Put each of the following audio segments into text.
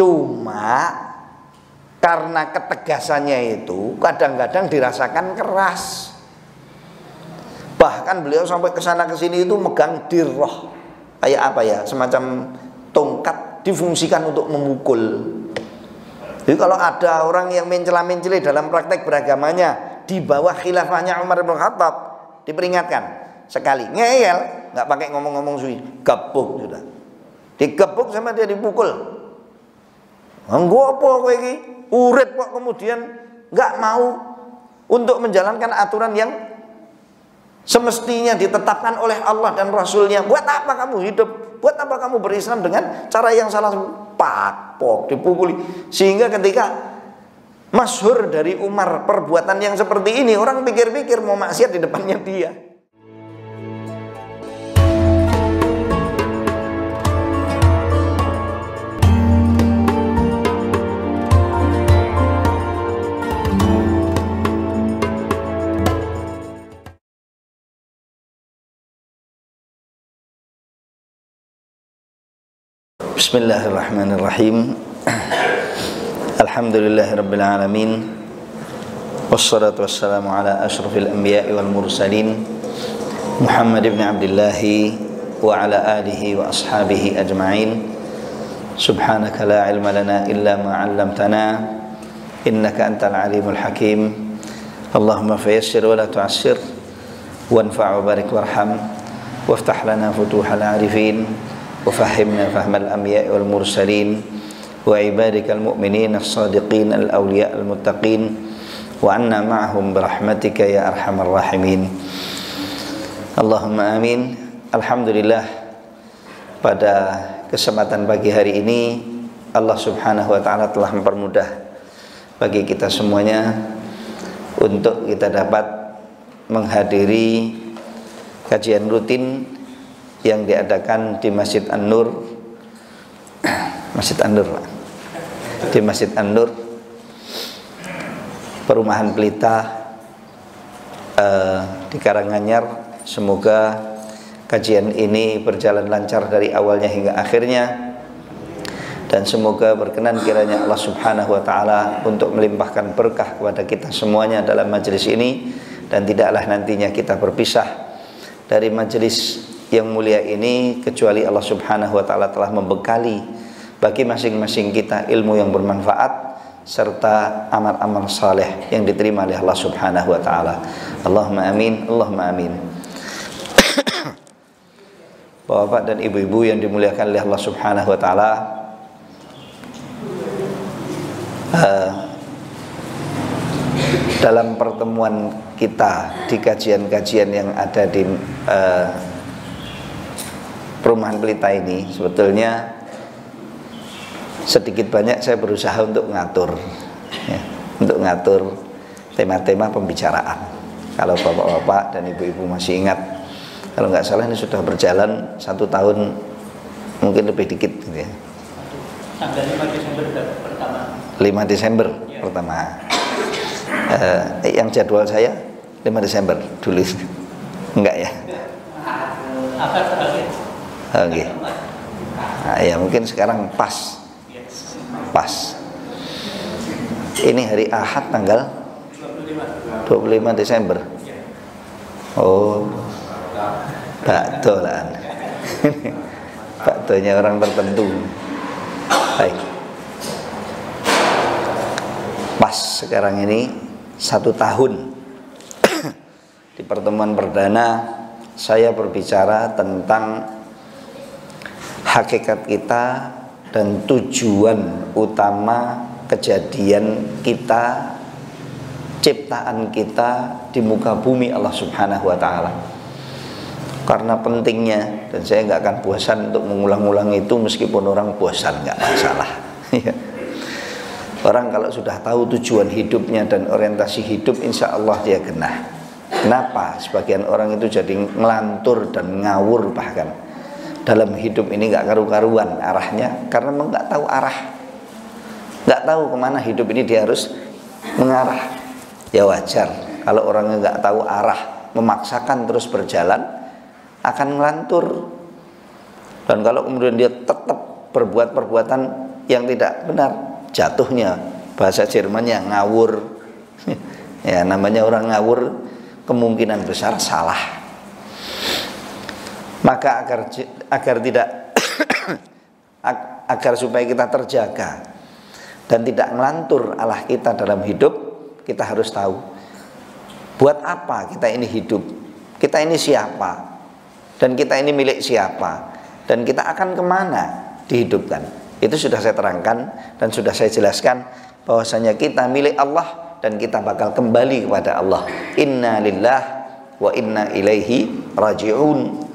Cuma karena ketegasannya itu kadang-kadang dirasakan keras. Bahkan beliau sampai ke sana ke sini itu megang dirroh, kayak apa ya, semacam tongkat difungsikan untuk memukul. Jadi kalau ada orang yang mencela-mencela dalam praktek beragamanya di bawah khilafahnya Umar bin Khattab, diperingatkan sekali, ngeyel, nggak pakai ngomong-ngomong suwi, gebuk sudah, digebuk sama dia dipukul. Nggo apa kowe iki? Urip kok kemudian nggak mau untuk menjalankan aturan yang semestinya ditetapkan oleh Allah dan Rasulnya. Buat apa kamu hidup? Buat apa kamu berislam dengan cara yang salah? Pakpok, dipukuli. Sehingga ketika masyhur dari Umar perbuatan yang seperti ini, orang pikir-pikir mau maksiat di depannya dia. Bismillahirrahmanirrahim. Alhamdulillahirabbil alamin. Wassalatu wassalamu ala asyrafil anbiya'i wal mursalin Muhammad ibn Abdullah wa ala alihi wa ashabihi ajma'in. Subhanaka la ilma lana illa ma 'allamtana innaka antal alimul hakim. Allahumma fayassir wa la tu'assir wanfa' wa barik warham waftah lana futuhal 'arifin وفهمنا فهم الأنبياء والمرسلين وعبادك المؤمنين الصادقين الأولياء المتقين وعنا معهم برحمتك يا أرحم الراحمين اللهم آمين. Alhamdulillah, pada kesempatan pagi hari ini Allah subhanahu wa ta'ala telah mempermudah bagi kita semuanya untuk kita dapat menghadiri kajian rutin yang diadakan di Masjid An-Nur, di Masjid An-Nur, Perumahan Pelita di Karanganyar. Semoga kajian ini berjalan lancar dari awalnya hingga akhirnya, dan semoga berkenan kiranya Allah subhanahu wa ta'ala untuk melimpahkan berkah kepada kita semuanya dalam majelis ini, dan tidaklah nantinya kita berpisah dari majelis yang mulia ini kecuali Allah subhanahu wa ta'ala telah membekali bagi masing-masing kita ilmu yang bermanfaat serta amal-amal saleh yang diterima oleh Allah subhanahu wa ta'ala. Allahumma amin, Allahumma amin. Bapak dan ibu-ibu yang dimuliakan oleh Allah subhanahu wa ta'ala, dalam pertemuan kita di kajian-kajian yang ada di Perumahan Pelita ini, sebetulnya sedikit banyak saya berusaha untuk ngatur tema-tema pembicaraan. Kalau bapak-bapak dan ibu-ibu masih ingat, kalau nggak salah ini sudah berjalan 1 tahun, mungkin lebih dikit gitu ya. Tanggal 5 Desember pertama. 5 Desember ya. Pertama. Yang jadwal saya 5 Desember dulu. Enggak ya? Akad terakhir. Oke. Nah, ya mungkin sekarang pas. Ini hari Ahad tanggal 25 Desember. Oh, bakdo lah. Bakdonya orang tertentu. Baik. Pas sekarang ini 1 tahun. Di pertemuan perdana saya berbicara tentang hakikat kita dan tujuan utama kejadian kita, ciptaan kita di muka bumi Allah subhanahu wa ta'ala. Karena pentingnya, dan saya nggak akan bosan untuk mengulang-ulang itu meskipun orang bosan, nggak masalah. Orang kalau sudah tahu tujuan hidupnya dan orientasi hidup, insya Allah dia genah. Kenapa sebagian orang itu jadi ngelantur dan ngawur bahkan dalam hidup ini, nggak karu-karuan arahnya, karena memang nggak tahu arah, nggak tahu kemana hidup ini dia harus mengarah. Ya wajar kalau orangnya nggak tahu arah, memaksakan terus berjalan, akan ngelantur. Dan kalau kemudian dia tetap berbuat perbuatan yang tidak benar, jatuhnya bahasa Jermannya ngawur. Ya, namanya orang ngawur kemungkinan besar salah. Maka agar tidak agar supaya kita terjaga dan tidak ngelantur Allah kita dalam hidup, kita harus tahu buat apa kita ini hidup, kita ini siapa, dan kita ini milik siapa, dan kita akan kemana dihidupkan. Itu sudah saya terangkan dan sudah saya jelaskan bahwasanya kita milik Allah dan kita bakal kembali kepada Allah. Inna lillah wa inna ilaihi raji'un.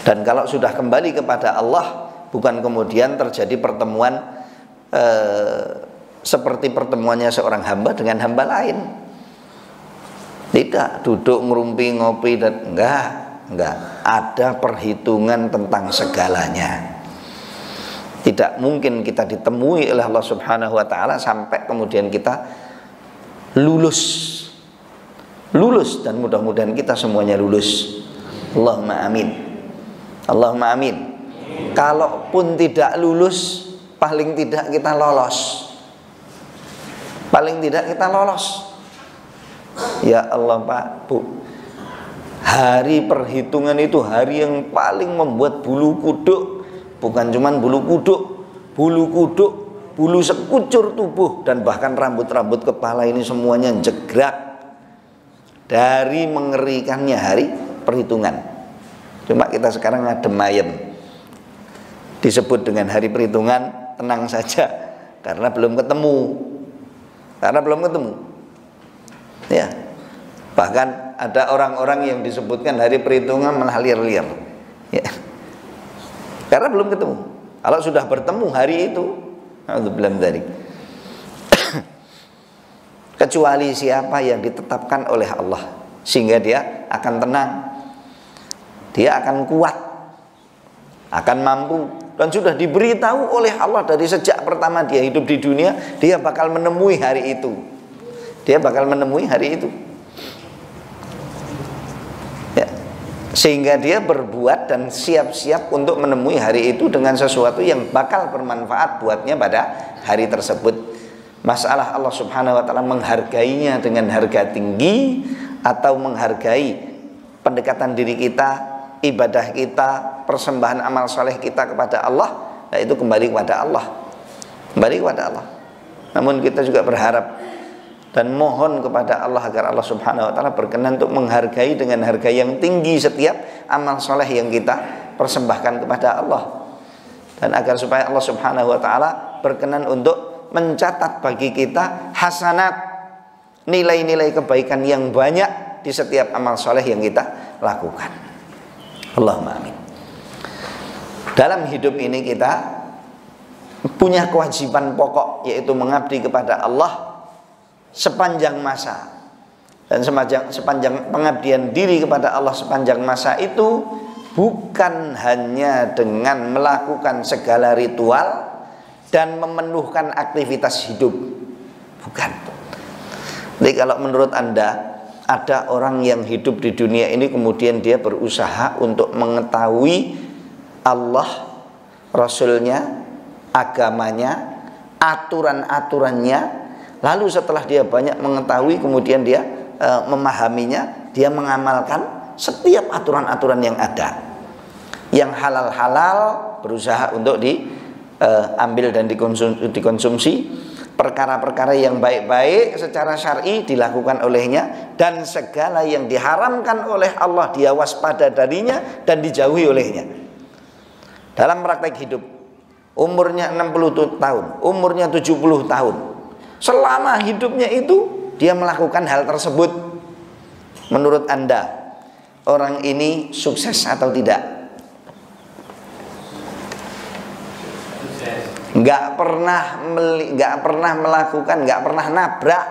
Dan kalau sudah kembali kepada Allah, bukan kemudian terjadi pertemuan seperti pertemuannya seorang hamba dengan hamba lain. Tidak duduk ngerumpi ngopi dan enggak. Ada perhitungan tentang segalanya. Tidak mungkin kita ditemui oleh Allah Subhanahu wa taala sampai kemudian kita lulus dan mudah-mudahan kita semuanya lulus. Allahumma amin. Allahumma amin. Kalaupun tidak lulus, paling tidak kita lolos. Paling tidak kita lolos. Ya Allah Pak, Bu, hari perhitungan itu hari yang paling membuat bulu kuduk. Bukan cuman bulu kuduk, bulu sekucur tubuh, dan bahkan rambut-rambut kepala ini semuanya jegrak dari mengerikannya hari perhitungan. Cuma kita sekarang ngadem ayem, disebut dengan hari perhitungan, tenang saja karena belum ketemu. Ya, bahkan ada orang-orang yang disebutkan hari perhitungan malah liar-liar, ya, karena belum ketemu. Kalau sudah bertemu hari itu, alhamdulillah dari kecuali siapa yang ditetapkan oleh Allah sehingga dia akan tenang, dia akan kuat, akan mampu, dan sudah diberitahu oleh Allah dari sejak pertama dia hidup di dunia, dia bakal menemui hari itu. Dia bakal menemui hari itu. Ya. Sehingga dia berbuat dan siap-siap untuk menemui hari itu dengan sesuatu yang bakal bermanfaat buatnya pada hari tersebut. Masalah Allah Subhanahu wa taala menghargainya dengan harga tinggi atau menghargai pendekatan diri kita, ibadah kita, persembahan amal soleh kita kepada Allah, nah itu kembali kepada Allah. Kembali kepada Allah. Namun kita juga berharap dan mohon kepada Allah agar Allah Subhanahu wa taala berkenan untuk menghargai dengan harga yang tinggi setiap amal soleh yang kita persembahkan kepada Allah, dan agar supaya Allah Subhanahu wa taala berkenan untuk mencatat bagi kita hasanat, nilai-nilai kebaikan yang banyak di setiap amal soleh yang kita lakukan. Allahumma amin. Dalam hidup ini kita punya kewajiban pokok, yaitu mengabdi kepada Allah sepanjang masa. Dan sepanjang pengabdian diri kepada Allah sepanjang masa itu bukan hanya dengan melakukan segala ritual dan memenuhkan aktivitas hidup, bukan. Jadi kalau menurut Anda ada orang yang hidup di dunia ini kemudian dia berusaha untuk mengetahui Allah, Rasulnya, agamanya, aturan-aturannya, lalu setelah dia banyak mengetahui kemudian dia memahaminya, dia mengamalkan setiap aturan-aturan yang ada, yang halal-halal berusaha untuk diambil dan dikonsumsi, perkara-perkara yang baik-baik secara syar'i dilakukan olehnya, dan segala yang diharamkan oleh Allah dia waspada darinya dan dijauhi olehnya. Dalam praktek hidup, umurnya 60 tahun, umurnya 70 tahun, selama hidupnya itu dia melakukan hal tersebut. Menurut Anda, orang ini sukses atau tidak? Nggak pernah melakukan, nggak pernah nabrak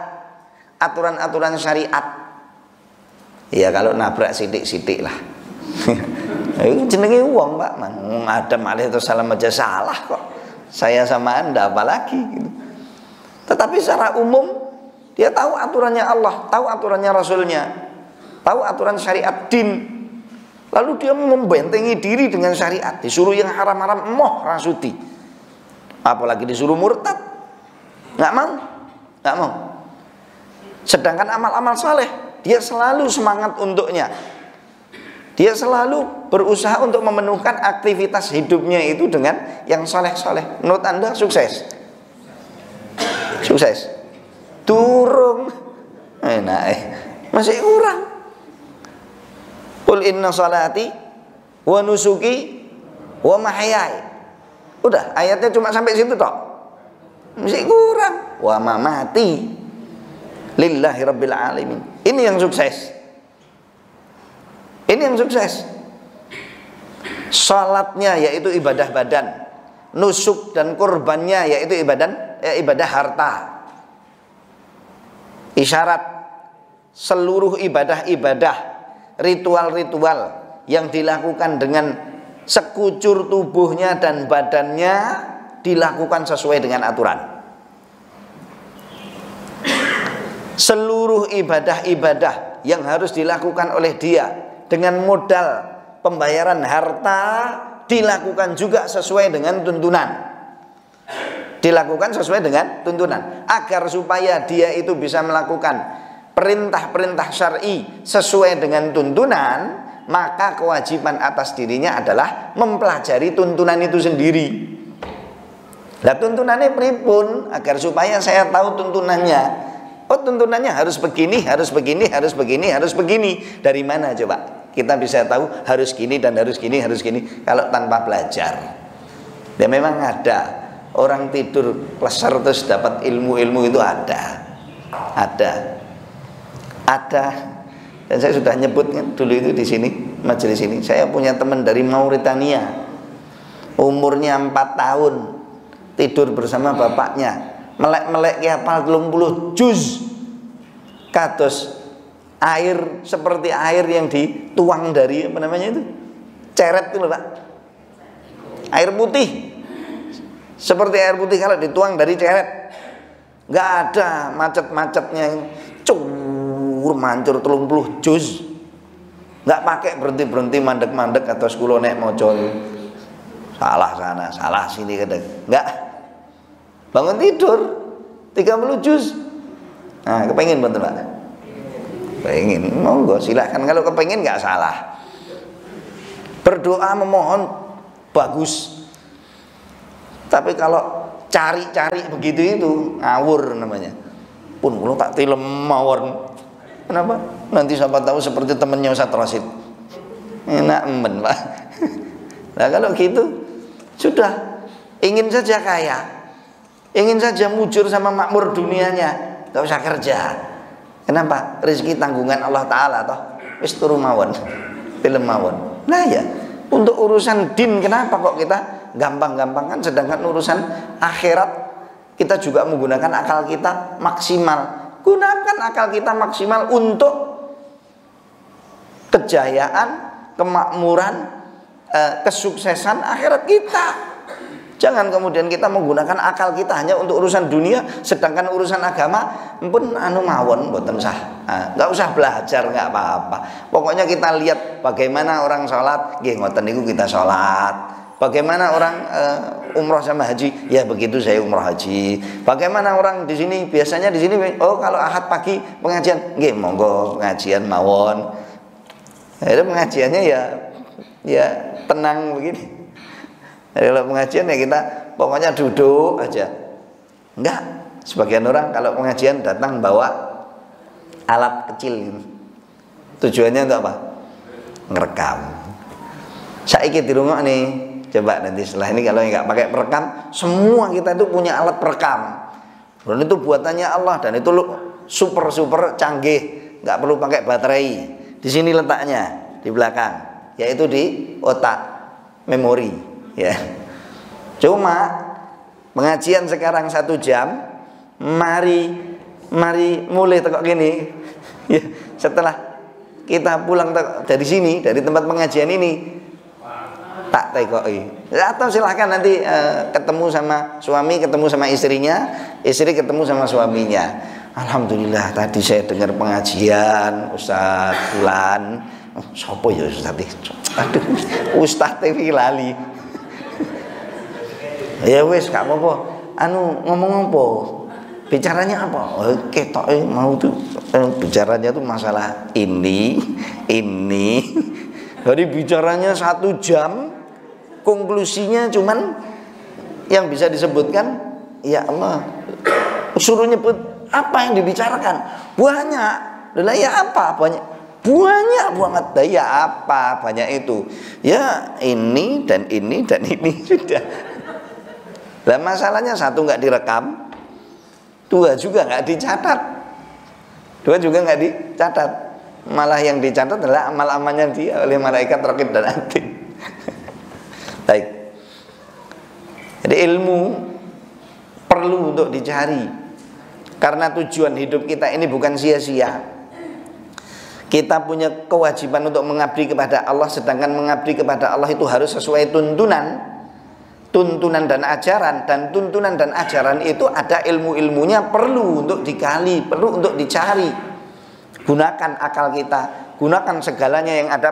aturan-aturan syariat. Ya kalau nabrak sidik-sidik lah. Itu jenenge uang Pak, Adam alaihissalam aja salah kok. Saya sama Anda apalagi gitu. Tetapi secara umum dia tahu aturannya Allah, tahu aturannya Rasulnya, tahu aturan syariat din. Lalu dia membentengi diri dengan syariat. Disuruh yang haram-haram emoh rasuti. apalagi disuruh murtad, nggak mau, nggak mau. Sedangkan amal-amal saleh dia selalu semangat untuknya, dia selalu berusaha untuk memenuhkan aktivitas hidupnya itu dengan yang saleh-saleh. Menurut Anda sukses? Sukses? Turun, masih kurang. Qul inna salati wa nusuki wa mahyaya. Udah, ayatnya cuma sampai situ toh. Masih kurang. Wa mamati lillahi rabbil alamin. Ini yang sukses. Ini yang sukses. Salatnya yaitu ibadah badan, nusuk dan kurbannya yaitu ibadah harta. Isyarat seluruh ibadah-ibadah, ritual-ritual yang dilakukan dengan sekucur tubuhnya dan badannya dilakukan sesuai dengan aturan. Seluruh ibadah-ibadah yang harus dilakukan oleh dia dengan modal pembayaran harta dilakukan juga sesuai dengan tuntunan. Dilakukan sesuai dengan tuntunan agar supaya dia itu bisa melakukan perintah-perintah syar'i sesuai dengan tuntunan, maka kewajiban atas dirinya adalah mempelajari tuntunan itu sendiri. Lah tuntunannya pripun agar supaya saya tahu tuntunannya. Oh, tuntunannya harus begini, harus begini, harus begini, harus begini. Dari mana coba kita bisa tahu harus gini dan harus gini, harus gini kalau tanpa belajar? Ya memang ada orang tidur klesar terus dapat ilmu-ilmu itu ada. Dan saya sudah nyebutnya dulu itu di sini majelis ini. Saya punya teman dari Mauritania, umurnya 4 tahun, tidur bersama bapaknya, melek-melek hafal 30 juz. Kados air seperti air yang dituang dari apa namanya itu? Ceret itu loh, Pak. Air putih. Seperti air putih kalau dituang dari ceret. Enggak ada macet-macetnya yang mancur 30 juz. Enggak pakai berhenti-berhenti mandek-mandek atau sekolah nek maca salah sana, salah sini kadang. Enggak. Bangun tidur 30 juz. Nah, kepengin betul Pak? Pengen, monggo silakan kalau kepengin enggak salah. Berdoa memohon bagus. Tapi kalau cari-cari begitu itu ngawur namanya. Pun kalau tak tilem mawon. Kenapa? Nanti siapa tahu seperti temannya Ustaz Rasid. Enak men, Pak. Nah kalau gitu sudah, ingin saja kaya, ingin saja mujur sama makmur dunianya, gak usah kerja. Kenapa? Rezeki tanggungan Allah Ta'ala toh. Wis turu mawon, tilem mawon. Nah ya, untuk urusan din kenapa kok kita gampang-gampangan, sedangkan urusan akhirat kita juga menggunakan akal kita maksimal. Gunakan akal kita maksimal untuk kejayaan, kemakmuran, kesuksesan akhirat kita. Jangan kemudian kita menggunakan akal kita hanya untuk urusan dunia, sedangkan urusan agama pun anu mawon mboten sah. Enggak usah belajar, enggak apa-apa. Pokoknya kita lihat bagaimana orang sholat, nggih ngoten niku kita sholat. Bagaimana orang umroh sama haji, ya begitu saya umroh haji. Bagaimana orang di sini, biasanya di sini, oh kalau Ahad pagi pengajian, nggih monggo pengajian mawon. Itu pengajiannya ya tenang begini. Kalau pengajian ya kita pokoknya duduk aja. Enggak, sebagian orang kalau pengajian datang bawa alat kecil. Tujuannya untuk apa? Ngerekam. Saiki di rumah nih. Coba nanti setelah ini kalau nggak pakai perekam, semua kita itu punya alat perekam. Dan itu buatannya Allah dan itu super canggih, nggak perlu pakai baterai. Di sini letaknya di belakang, yaitu di otak memori. Ya. Cuma pengajian sekarang 1 jam, mari mulai tekok gini. Ya, setelah kita pulang dari sini, dari tempat pengajian ini. Tak tekoi. Atau silahkan nanti ketemu sama suami, ketemu sama istrinya, istri ketemu sama suaminya. Alhamdulillah tadi saya dengar pengajian Ustaz Fulan. Oh, sopo ya Ustaz? Aduh, Ustaz TV lali. Ya wis gak apa-apa. Anu ngomong apa? Bicaranya apa? Oh, ketok mau tuh bicaranya tuh masalah ini. Jadi bicaranya 1 jam, konklusinya cuman yang bisa disebutkan, ya Allah, suruh nyebut apa yang dibicarakan. Banyak. Lah ya apa? Banyak banget. Lah ya apa? Banyak itu. Ya ini dan ini dan ini sudah. Lah masalahnya 1 nggak direkam, 2 juga nggak dicatat. Malah yang dicatat adalah amal-amalnya dia oleh malaikat raqib dan atid. Baik. Jadi ilmu perlu untuk dicari, karena tujuan hidup kita ini bukan sia-sia. Kita punya kewajiban untuk mengabdi kepada Allah, sedangkan mengabdi kepada Allah itu harus sesuai tuntunan dan ajaran. Dan tuntunan dan ajaran itu ada ilmu-ilmunya, perlu untuk digali, perlu untuk dicari. Gunakan akal kita, gunakan segalanya yang ada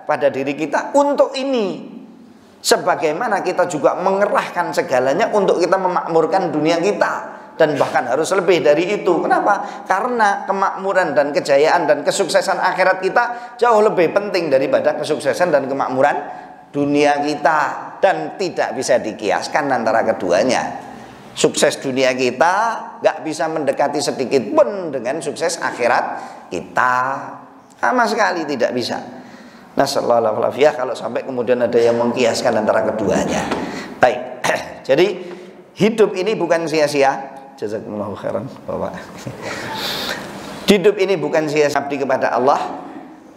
pada diri kita untuk ini. Sebagaimana kita juga mengerahkan segalanya untuk kita memakmurkan dunia kita, dan bahkan harus lebih dari itu. Kenapa? Karena kemakmuran dan kejayaan dan kesuksesan akhirat kita jauh lebih penting daripada kesuksesan dan kemakmuran dunia kita, dan tidak bisa dikiaskan antara keduanya. Sukses dunia kita gak bisa mendekati sedikit pun dengan sukses akhirat kita, sama sekali tidak bisa. Nasallallahu alaihi wasallam, kalau sampai kemudian ada yang mengkiaskan antara keduanya. Baik. Jadi hidup ini bukan sia-sia. Jazakumullahu khairan, Bapak. Hidup ini bukan sia-sia, abdi kepada Allah,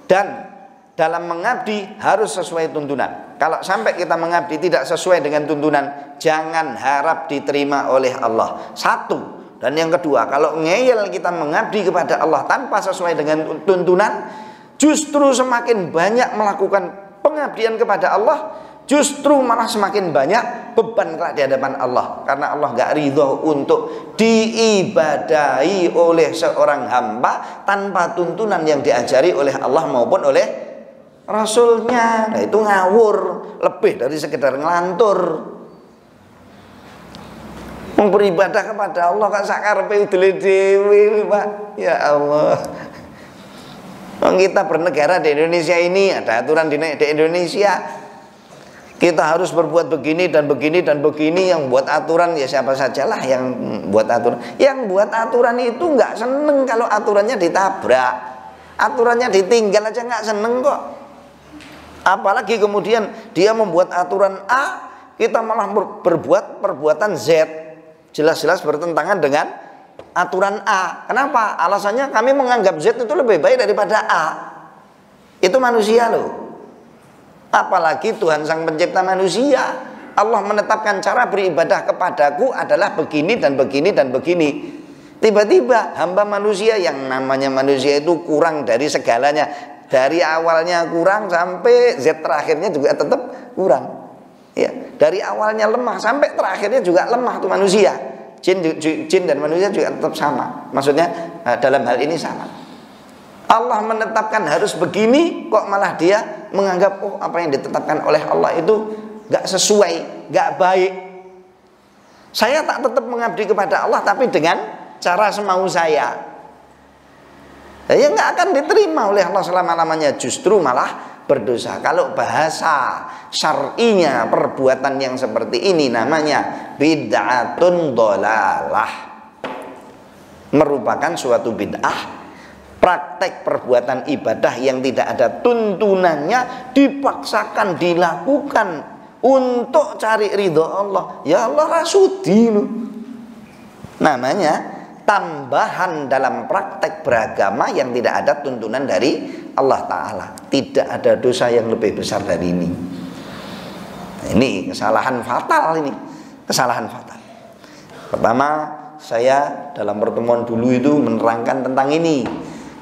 dan dalam mengabdi harus sesuai tuntunan. Kalau sampai kita mengabdi tidak sesuai dengan tuntunan, jangan harap diterima oleh Allah. 1. Dan yang kedua, kalau ngeyel kita mengabdi kepada Allah tanpa sesuai dengan tuntunan, justru semakin banyak melakukan pengabdian kepada Allah, justru malah semakin banyak beban di hadapan Allah. Karena Allah gak ridho untuk diibadahi oleh seorang hamba tanpa tuntunan yang diajari oleh Allah maupun oleh Rasulnya. Nah, itu ngawur, lebih dari sekedar ngelantur. Beribadah kepada Allah kan sakarepe dewe, Pak. Ya Allah. Kita bernegara di Indonesia ini, ada aturan di Indonesia. Kita harus berbuat begini dan begini dan begini. Yang buat aturan ya siapa sajalah yang buat aturan. Yang buat aturan itu nggak seneng kalau aturannya ditabrak, aturannya ditinggal aja nggak seneng kok. Apalagi kemudian dia membuat aturan A, kita malah berbuat perbuatan Z, jelas-jelas bertentangan dengan aturan A. Kenapa? Alasannya kami menganggap Z itu lebih baik daripada A. Itu manusia loh. Apalagi Tuhan Sang Pencipta manusia. Allah menetapkan cara beribadah kepadaku adalah begini dan begini dan begini. Tiba-tiba hamba manusia, yang namanya manusia itu kurang dari segalanya. Dari awalnya kurang sampai Z terakhirnya juga tetap kurang. Ya, dari awalnya lemah sampai terakhirnya juga lemah tuh manusia. Jin dan manusia juga tetap sama. Maksudnya dalam hal ini sama. Allah menetapkan harus begini, kok malah dia menganggap apa yang ditetapkan oleh Allah itu gak sesuai, gak baik. Saya tak tetap mengabdi kepada Allah, tapi dengan cara semau saya. Ya nggak akan diterima oleh Allah selama-lamanya, justru malah berdosa. Kalau bahasa syar'inya perbuatan yang seperti ini namanya bid'atun dhalalah, merupakan suatu bid'ah, praktek perbuatan ibadah yang tidak ada tuntunannya, dipaksakan dilakukan untuk cari ridho Allah. Ya Allah rasudi loh. Namanya tambahan dalam praktek beragama yang tidak ada tuntunan dari Allah Ta'ala. Tidak ada dosa yang lebih besar dari ini. Ini kesalahan fatal ini. Kesalahan fatal. Pertama, saya dalam pertemuan dulu itu menerangkan tentang ini.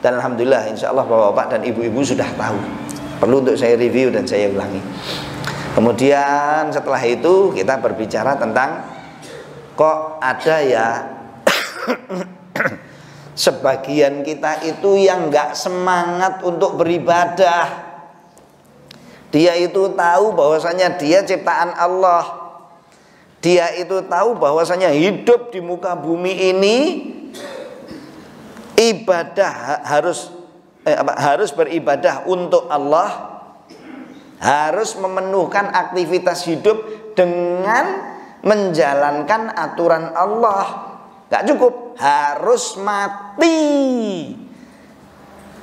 Dan Alhamdulillah insya Allah bapak-bapak dan ibu-ibu sudah tahu. Perlu untuk saya review dan saya ulangi. Kemudian setelah itu kita berbicara tentang kok ada ya sebagian kita itu yang nggak semangat untuk beribadah. Dia itu tahu bahwasanya dia ciptaan Allah, Dia itu tahu bahwasanya hidup di muka bumi ini ibadah harus beribadah untuk Allah, harus memenuhkan aktivitas hidup dengan menjalankan aturan Allah. Gak cukup, harus mati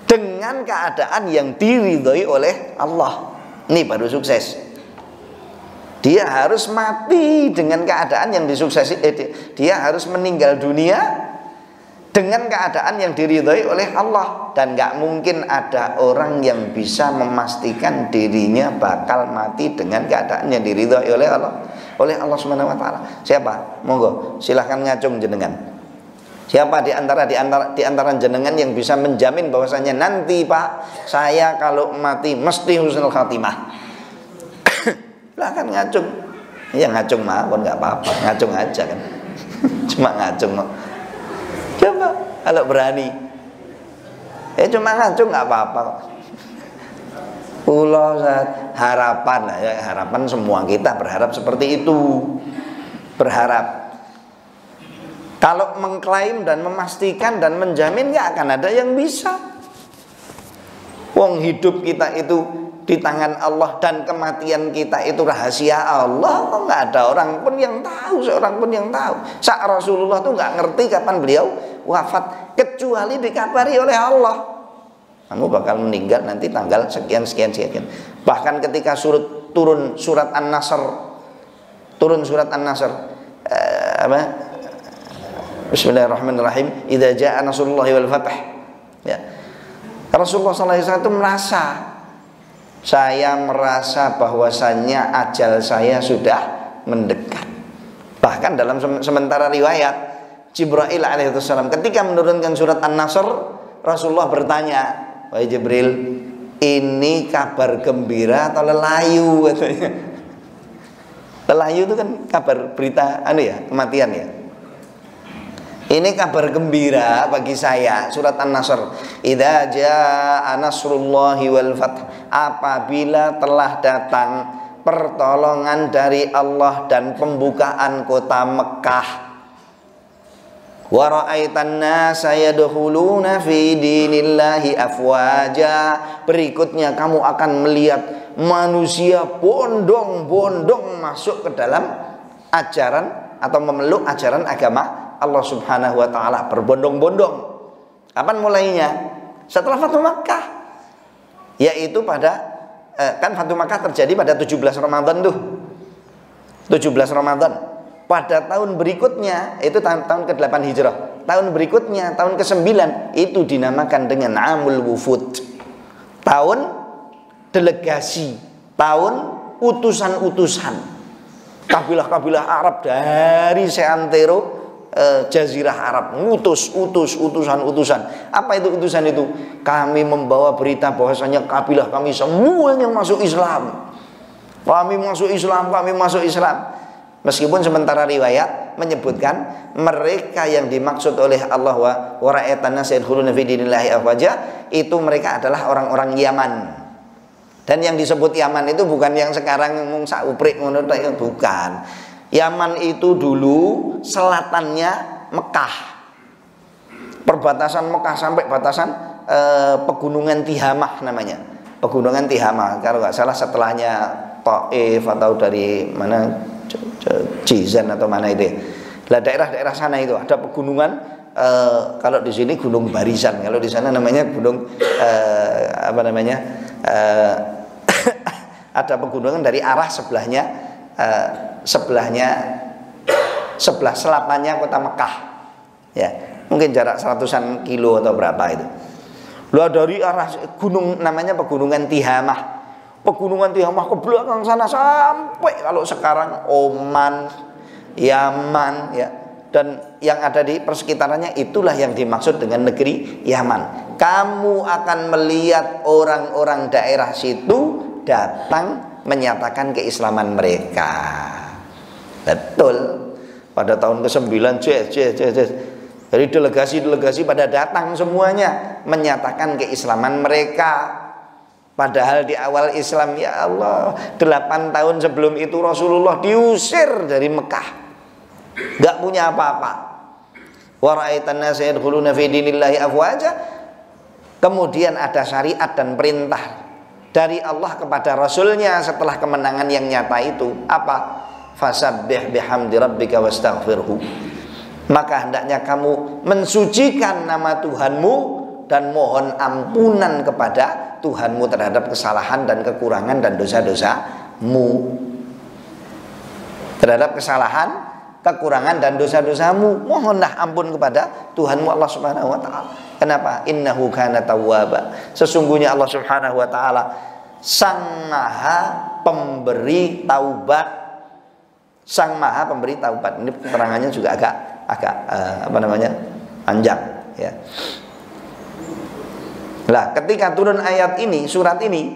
dengan keadaan yang diridhoi oleh Allah. Ini baru sukses. Dia harus mati dengan keadaan yang disuksesi. Dia harus meninggal dunia dengan keadaan yang diridhoi oleh Allah. Dan gak mungkin ada orang yang bisa memastikan dirinya bakal mati dengan keadaan yang diridhoi oleh Allah, oleh Allah Subhanahu wa taala. Siapa? Monggo silahkan ngacung jenengan. Siapa di antara jenengan yang bisa menjamin bahwasanya nanti Pak, saya kalau mati mesti husnul khatimah? Silahkan ngacung. Ya ngacung mah pun nggak apa-apa, ngacung aja kan. Cuma ngacung no. Coba kalau berani, ya cuma ngacung nggak apa-apa. Pulau harapan, ya harapan semua kita berharap seperti itu, berharap. Kalau mengklaim dan memastikan dan menjamin nggak akan ada yang bisa. Wong hidup kita itu di tangan Allah dan kematian kita itu rahasia Allah. Kok nggak ada orang pun yang tahu, seorang pun yang tahu. Saat Rasulullah tuh nggak ngerti kapan beliau wafat, kecuali dikabari oleh Allah. Kamu bakal meninggal nanti tanggal sekian sekian sekian. Bahkan ketika turun surat An-Nasr, Bismillahirrahmanirrahim. Idza jaa nasrullahi wal fath. Ya. Rasulullah SAW itu saya merasa bahwasannya ajal saya sudah mendekat. Bahkan dalam sementara riwayat, Jibril alaihissalam ketika menurunkan surat An-Nasr, Rasulullah bertanya, wahai Jibril, ini kabar gembira atau lelayu? Katanya. Lelayu itu kan kabar berita kematian ya. Ini kabar gembira bagi saya, surat An-Nasr. Idza jaa nasrullahi wal fath. Apabila telah datang pertolongan dari Allah dan pembukaan kota Mekah. Wa ra'aitan nasa yadkhuluna fi dinillahi afwaja. Berikutnya kamu akan melihat manusia bondong-bondong masuk ke dalam ajaran atau memeluk ajaran agama Allah Subhanahu wa taala, berbondong-bondong. Kapan mulainya? Setelah Fathu Makkah. Yaitu pada kan Fathu Makkah terjadi pada 17 Ramadan tuh. 17 Ramadan. Pada tahun berikutnya, itu tahun ke-8 Hijrah. Tahun berikutnya, tahun ke-9 itu dinamakan dengan Amul Wufud. Tahun delegasi, tahun utusan-utusan. Kabilah-kabilah Arab dari seantero Jazirah Arab utusan-utusan. Apa itu utusan itu? Kami membawa berita bahwasanya kabilah kami semuanya masuk Islam. Kami masuk Islam. Meskipun sementara riwayat menyebutkan mereka yang dimaksud oleh Allah wa ra'aitan nasa yadkhuluna fi dinillahi afwaja, itu mereka adalah orang-orang Yaman. Dan yang disebut Yaman itu bukan yang sekarang mung sauprik ngono tok, bukan. Yaman itu dulu selatannya Mekah, perbatasan Mekah sampai batasan pegunungan Tihamah namanya, pegunungan Tihamah. Kalau nggak salah setelahnya Taif atau dari mana Jizan atau mana itu. Lah daerah-daerah sana itu ada pegunungan. Kalau di sini Gunung Barisan, kalau di sana namanya Gunung ada pegunungan dari arah sebelah selatannya kota Mekah, ya mungkin jarak 100-an kilo atau berapa itu. Lalu dari arah gunung namanya pegunungan Tihamah, ke belakang sana sampai kalau sekarang Oman, Yaman, ya, dan yang ada di persekitarannya itulah yang dimaksud dengan negeri Yaman. Kamu akan melihat orang-orang daerah situ datang menyatakan keislaman mereka. Betul. Pada tahun ke-9 jadi delegasi-delegasi pada datang semuanya menyatakan keislaman mereka. Padahal di awal Islam, ya Allah, 8 tahun sebelum itu Rasulullah diusir dari Mekah, gak punya apa-apa. Wa ra'aitan nasa yadkhuluna fi dinillahi afwaja. Kemudian ada syariat dan perintah dari Allah kepada Rasulnya setelah kemenangan yang nyata itu. Apa? Fasabbih bihamdi rabbika wastaghfirhu. Maka hendaknya kamu mensucikan nama Tuhanmu dan mohon ampunan kepada Tuhanmu terhadap kesalahan dan kekurangan dan dosa-dosamu. Terhadap kesalahan, kekurangan dan dosa-dosamu, mohonlah ampun kepada Tuhanmu Allah Subhanahu wa taala. Kenapa? Innahu kana tawwaba. Sesungguhnya Allah Subhanahu wa taala Sang Maha pemberi taubat. Sang Maha pemberi taubat. Ini keterangannya juga agak panjang, ya. Lah, ketika turun ayat ini, surat ini,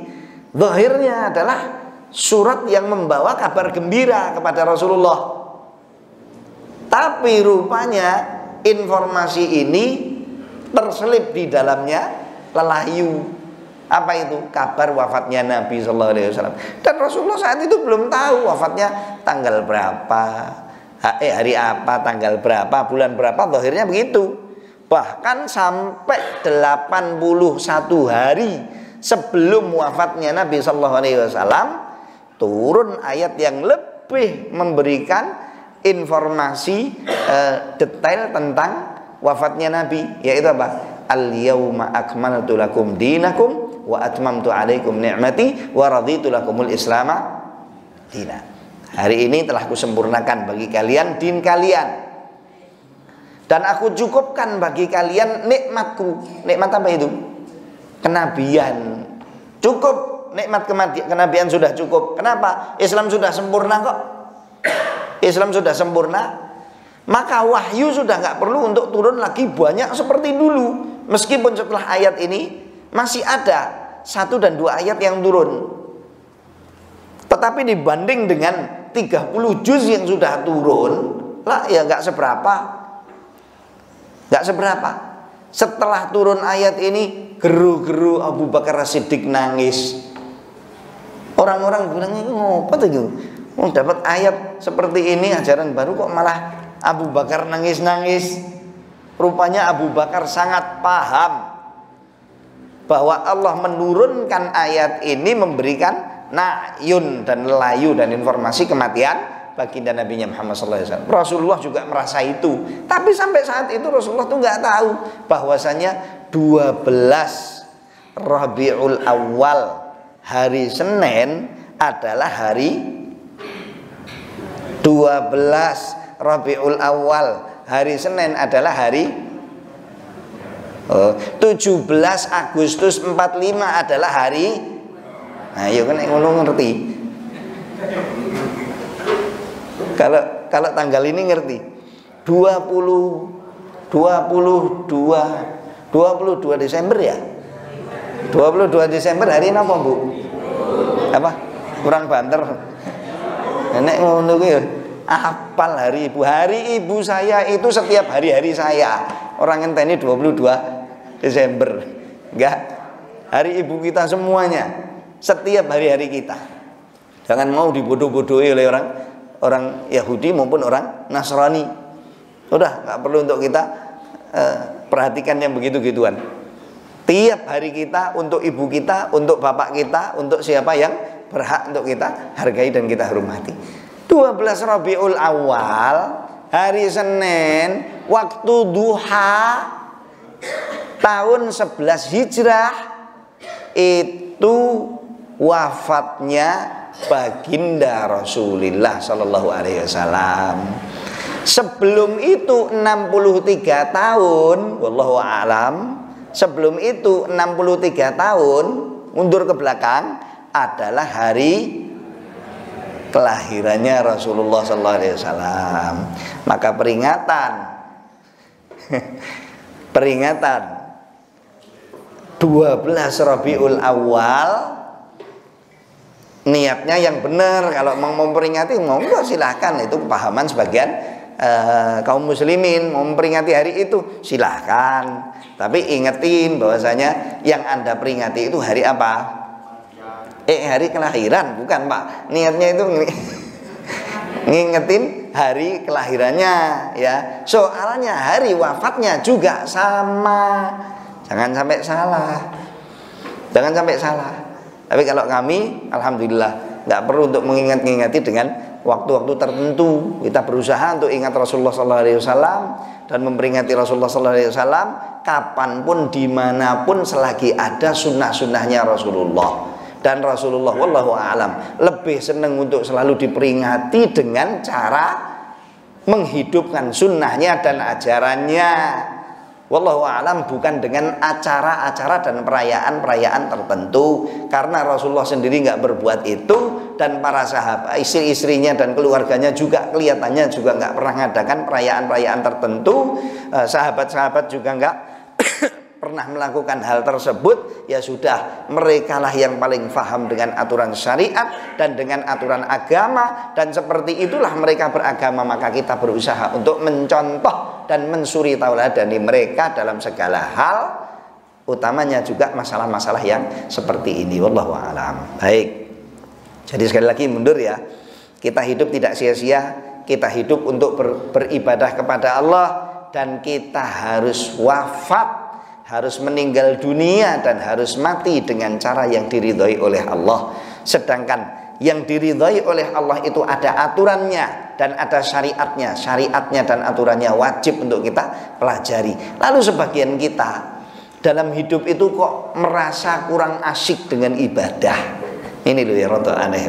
zahirnya adalah surat yang membawa kabar gembira kepada Rasulullah. Tapi rupanya informasi ini terselip di dalamnya lelayu. Apa itu? Kabar wafatnya Nabi Sallallahu Alaihi Wasallam. Dan Rasulullah saat itu belum tahu wafatnya tanggal berapa, hari apa, tanggal berapa, bulan berapa. Zahirnya begitu. Bahkan sampai 81 hari sebelum wafatnya Nabi Sallallahu Alaihi Wasallam turun ayat yang lebih memberikan informasi detail tentang wafatnya Nabi, yaitu apa? Al-yawma akmaltu lakum dinakum wa atmamtu alaikum ni'mati wa raditu lakumul islama dina. Hari ini telah kusempurnakan bagi kalian din kalian, dan aku cukupkan bagi kalian nikmatku. Nikmat apa itu? Kenabian. Cukup, nikmat kenabian sudah cukup. Kenapa? Islam sudah sempurna kok. Islam sudah sempurna, maka wahyu sudah nggak perlu untuk turun lagi banyak seperti dulu. Meskipun setelah ayat ini masih ada 1 dan 2 ayat yang turun, tetapi dibanding dengan 30 juz yang sudah turun, lah ya nggak seberapa. Nggak seberapa. Setelah turun ayat ini, geru-geru Abu Bakar As-Siddiq nangis. Orang-orang bilang, ini ngapa tuh? Mau dapat ayat seperti ini, ajaran baru kok malah Abu Bakar nangis-nangis. Rupanya Abu Bakar sangat paham bahwa Allah menurunkan ayat ini memberikan na'yun dan layu dan informasi kematian baginda Nabi Muhammad SAW. Rasulullah juga merasa itu. Tapi sampai saat itu Rasulullah tuh nggak tahu bahwasanya 12 Rabiul Awal, hari Senin, adalah hari 12 Rabiul Awal, hari Senin adalah hari 17 Agustus 45 adalah hari. Nah, yuk kan ngono ngerti. Kalau tanggal ini ngerti. 22 Desember ya? 22 Desember hari apa, Bu? Apa? Kurang banter. Nek ngono kuwi apal hari ibu. Hari ibu saya itu setiap hari-hari saya. Orang ngenteni 22 Desember. Enggak. Hari ibu kita semuanya. Setiap hari-hari kita. Jangan mau dibodoh-bodohi oleh orang Yahudi maupun orang Nasrani. Udah, enggak perlu untuk kita perhatikan yang begitu-gituan. Tiap hari kita, untuk ibu kita, untuk bapak kita, untuk siapa yang berhak untuk kita hargai dan kita hormati. 12 Rabiul Awal, hari Senin, waktu duha, tahun 11 Hijrah, itu wafatnya baginda Rasulullah Sallallahu Alaihi Wasallam. Sebelum itu 63 tahun, wallahu a'lam. Sebelum itu 63 tahun mundur ke belakang adalah hari kelahirannya Rasulullah Sallallahu Alaihi Wasallam. Maka peringatan 12 Rabiul Awal, niatnya yang benar. Kalau mau memperingati, monggo silahkan, itu kepahaman sebagian kaum muslimin. Mau memperingati hari itu silahkan, tapi ingetin bahwasanya yang Anda peringati itu hari apa? Hari kelahiran, bukan Pak. Niatnya itu ngingetin hari kelahirannya ya. Soalnya hari wafatnya juga sama. Jangan sampai salah. Jangan sampai salah. Tapi kalau kami alhamdulillah nggak perlu untuk mengingat-ingati dengan waktu-waktu tertentu. Kita berusaha untuk ingat Rasulullah SAW dan memperingati Rasulullah SAW kapanpun, dimanapun, selagi ada sunnah-sunnahnya Rasulullah. Dan Rasulullah wallahu a'lam lebih senang untuk selalu diperingati dengan cara menghidupkan sunnahnya dan ajarannya. Wallahu a'lam, bukan dengan acara-acara dan perayaan-perayaan tertentu. Karena Rasulullah sendiri nggak berbuat itu, dan para sahabat, istri-istrinya dan keluarganya juga kelihatannya juga nggak pernah mengadakan perayaan-perayaan tertentu. Sahabat-sahabat juga nggak pernah melakukan hal tersebut. Ya sudah, mereka lah yang paling paham dengan aturan syariat dan dengan aturan agama, dan seperti itulah mereka beragama. Maka kita berusaha untuk mencontoh dan mensuri tauladani mereka dalam segala hal, utamanya juga masalah-masalah yang seperti ini. Wallahu a'lam. Baik, jadi sekali lagi mundur ya, kita hidup tidak sia-sia, kita hidup untuk beribadah kepada Allah, dan kita harus wafat, harus meninggal dunia dan harus mati dengan cara yang diridhoi oleh Allah. Sedangkan yang diridhoi oleh Allah itu ada aturannya dan ada syariatnya. Syariatnya dan aturannya wajib untuk kita pelajari. Lalu sebagian kita dalam hidup itu kok merasa kurang asyik dengan ibadah. Ini loh ya, rada aneh.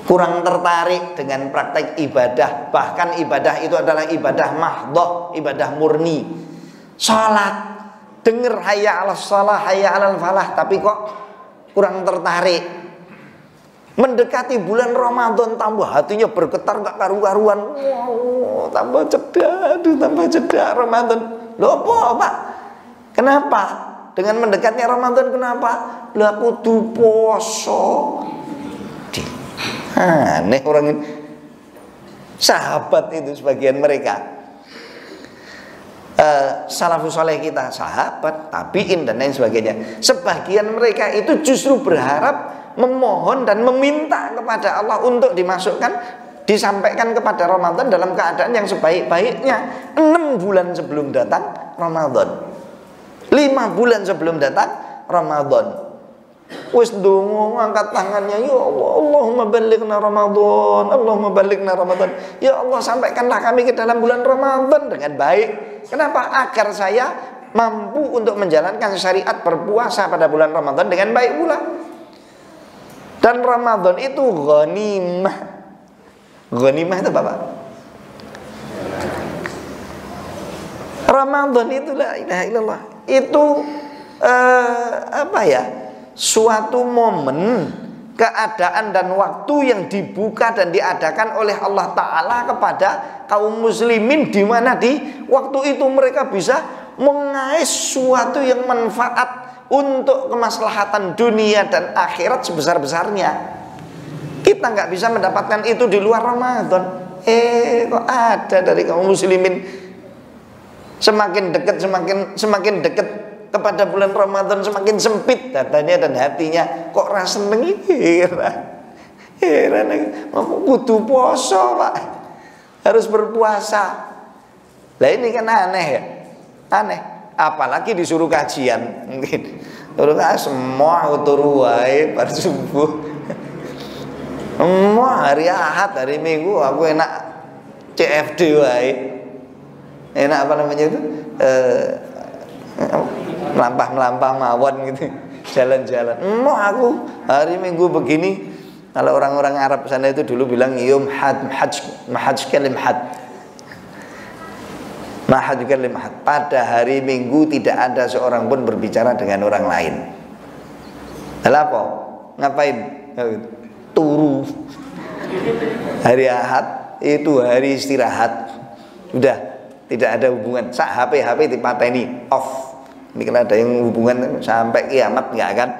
Kurang tertarik dengan praktek ibadah. Bahkan ibadah itu adalah ibadah mahdhah, ibadah murni. Salat, dengar hayya 'alas shalah, hayya 'alal falah, tapi kok kurang tertarik. Mendekati bulan Ramadan tambah hatinya bergetar gak karu-karuan. Wow, tambah cedak, tambah cedak Ramadan. Loh apa Pak? Kenapa? Dengan mendekatnya Ramadan kenapa? Lah kudu poso. Aneh orang ini. Sahabat itu sebagian mereka, salafus saleh kita, sahabat, tabiin dan lain sebagainya, sebagian mereka itu justru berharap, memohon dan meminta kepada Allah untuk dimasukkan, disampaikan kepada Ramadan dalam keadaan yang sebaik-baiknya. 6 bulan sebelum datang Ramadan, 5 bulan sebelum datang Ramadan, wis ndonga ngangkat tangannya, ya Allah, Allahumma ballighna Ramadan, Allahumma ballighna Ramadan, ya Allah sampaikanlah kami ke dalam bulan Ramadan dengan baik. Kenapa? Agar saya mampu untuk menjalankan syariat berpuasa pada bulan Ramadan dengan baik pula. Dan Ramadan itu ghanimah. Ghanimah itu Bapak, Ramadan itu la ilaha illallah, itu apa ya, suatu momen, keadaan dan waktu yang dibuka dan diadakan oleh Allah Ta'ala kepada kaum muslimin, di mana di waktu itu mereka bisa mengais suatu yang manfaat untuk kemaslahatan dunia dan akhirat sebesar-besarnya. Kita nggak bisa mendapatkan itu di luar Ramadan. Kok ada dari kaum muslimin semakin dekat kepada bulan Ramadan semakin sempit datanya dan hatinya. Kok rasa seneng? Heran kudu poso Pak, harus berpuasa. Lah ini kan aneh ya, aneh. Apalagi disuruh kajian, mungkin suruh semua turu wae bar subuh. Semua hari Ahad, hari Minggu aku enak CFD wae. Enak apa namanya itu? Melampah mawon gitu, jalan-jalan. Mau aku hari Minggu begini. Kalau orang-orang Arab sana itu dulu bilang yom mahaj kalim had. Mahaj kalim had. Pada hari Minggu tidak ada seorang pun berbicara dengan orang lain. Lalu apa? Ngapain? Turu. Hari Ahad itu hari istirahat. Sudah tidak ada hubungan. Sak HP dipateni off. Ini kan ada yang hubungan sampai kiamat nggak akan,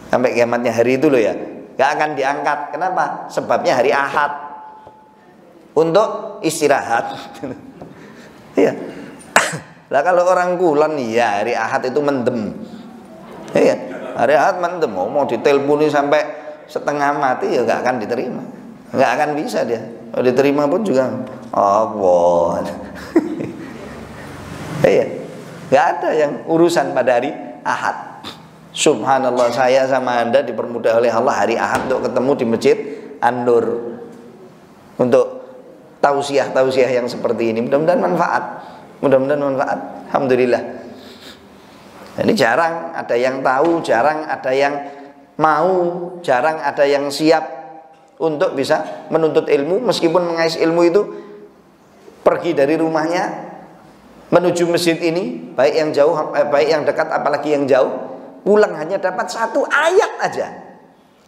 sampai kiamatnya hari itu loh ya, nggak akan diangkat. Kenapa? Sebabnya hari Ahad untuk istirahat. Iya. Lah kalau orang kulon ya hari Ahad itu mendem. Iya. Hari ahad mantep, mau diteleponi sampai setengah mati ya nggak akan diterima, nggak akan bisa dia. Kalau diterima pun juga Allah. Iya, nggak ada yang urusan pada hari ahad. Subhanallah, saya sama Anda dipermudah oleh Allah hari ahad untuk ketemu di Masjid An-Nur untuk tausiah yang seperti ini. Mudah-mudahan manfaat. Alhamdulillah. Ini jarang ada yang tahu, jarang ada yang mau, jarang ada yang siap untuk bisa menuntut ilmu. Meskipun mengais ilmu itu pergi dari rumahnya menuju masjid ini, baik yang jauh, baik yang dekat, apalagi yang jauh, pulang hanya dapat satu ayat aja,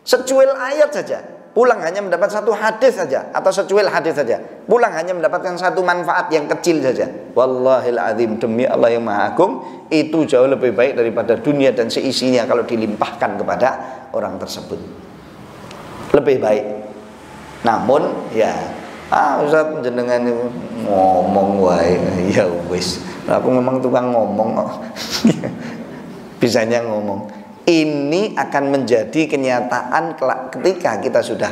secuil ayat saja. Pulang hanya mendapat satu hadis saja atau secuil hadis saja. Pulang hanya mendapatkan satu manfaat yang kecil saja. Wallahil azim, demi Allah yang Maha Agung, itu jauh lebih baik daripada dunia dan seisinya kalau dilimpahkan kepada orang tersebut. Lebih baik. Namun ya, Ustaz jenengan ngomong wae, ya wis. Aku memang tukang ngomong kok. Bisanya ngomong. Ini akan menjadi kenyataan ketika kita sudah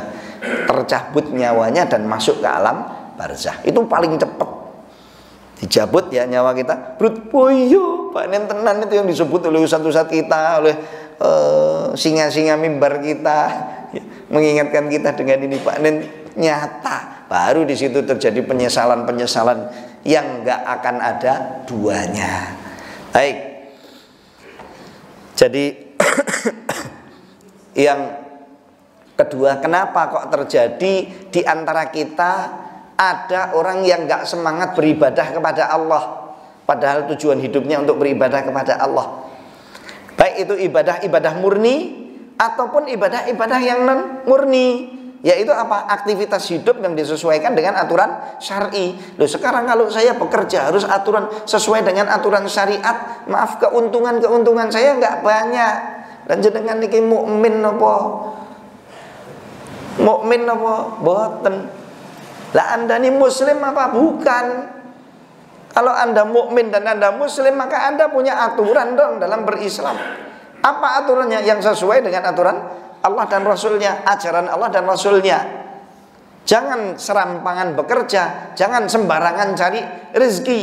tercabut nyawanya dan masuk ke alam barzah. Itu paling cepat. Dijabut ya nyawa kita. Brut boyo, Pak Nen tenan itu yang disebut oleh ustaz-ustaz kita, oleh singa-singa mimbar kita, mengingatkan kita dengan ini Pak Nen nyata. Baru di situ terjadi penyesalan-penyesalan yang nggak akan ada duanya. Baik. Jadi yang kedua, kenapa kok terjadi di antara kita ada orang yang gak semangat beribadah kepada Allah, padahal tujuan hidupnya untuk beribadah kepada Allah, baik itu ibadah-ibadah murni ataupun ibadah-ibadah yang non murni, yaitu apa? Aktivitas hidup yang disesuaikan dengan aturan syar'i. Loh, sekarang kalau saya bekerja harus aturan sesuai dengan aturan syariat. Maaf, keuntungan saya nggak banyak. Dan jenengan niki mukmin apa? Mukmin apa? Boten. Lah Anda ini muslim apa bukan? Kalau Anda mukmin dan Anda muslim, maka Anda punya aturan dong dalam berislam. Apa aturannya? Yang sesuai dengan aturan Allah dan Rasulnya, ajaran Allah dan Rasulnya. Jangan serampangan bekerja, jangan sembarangan cari rezeki,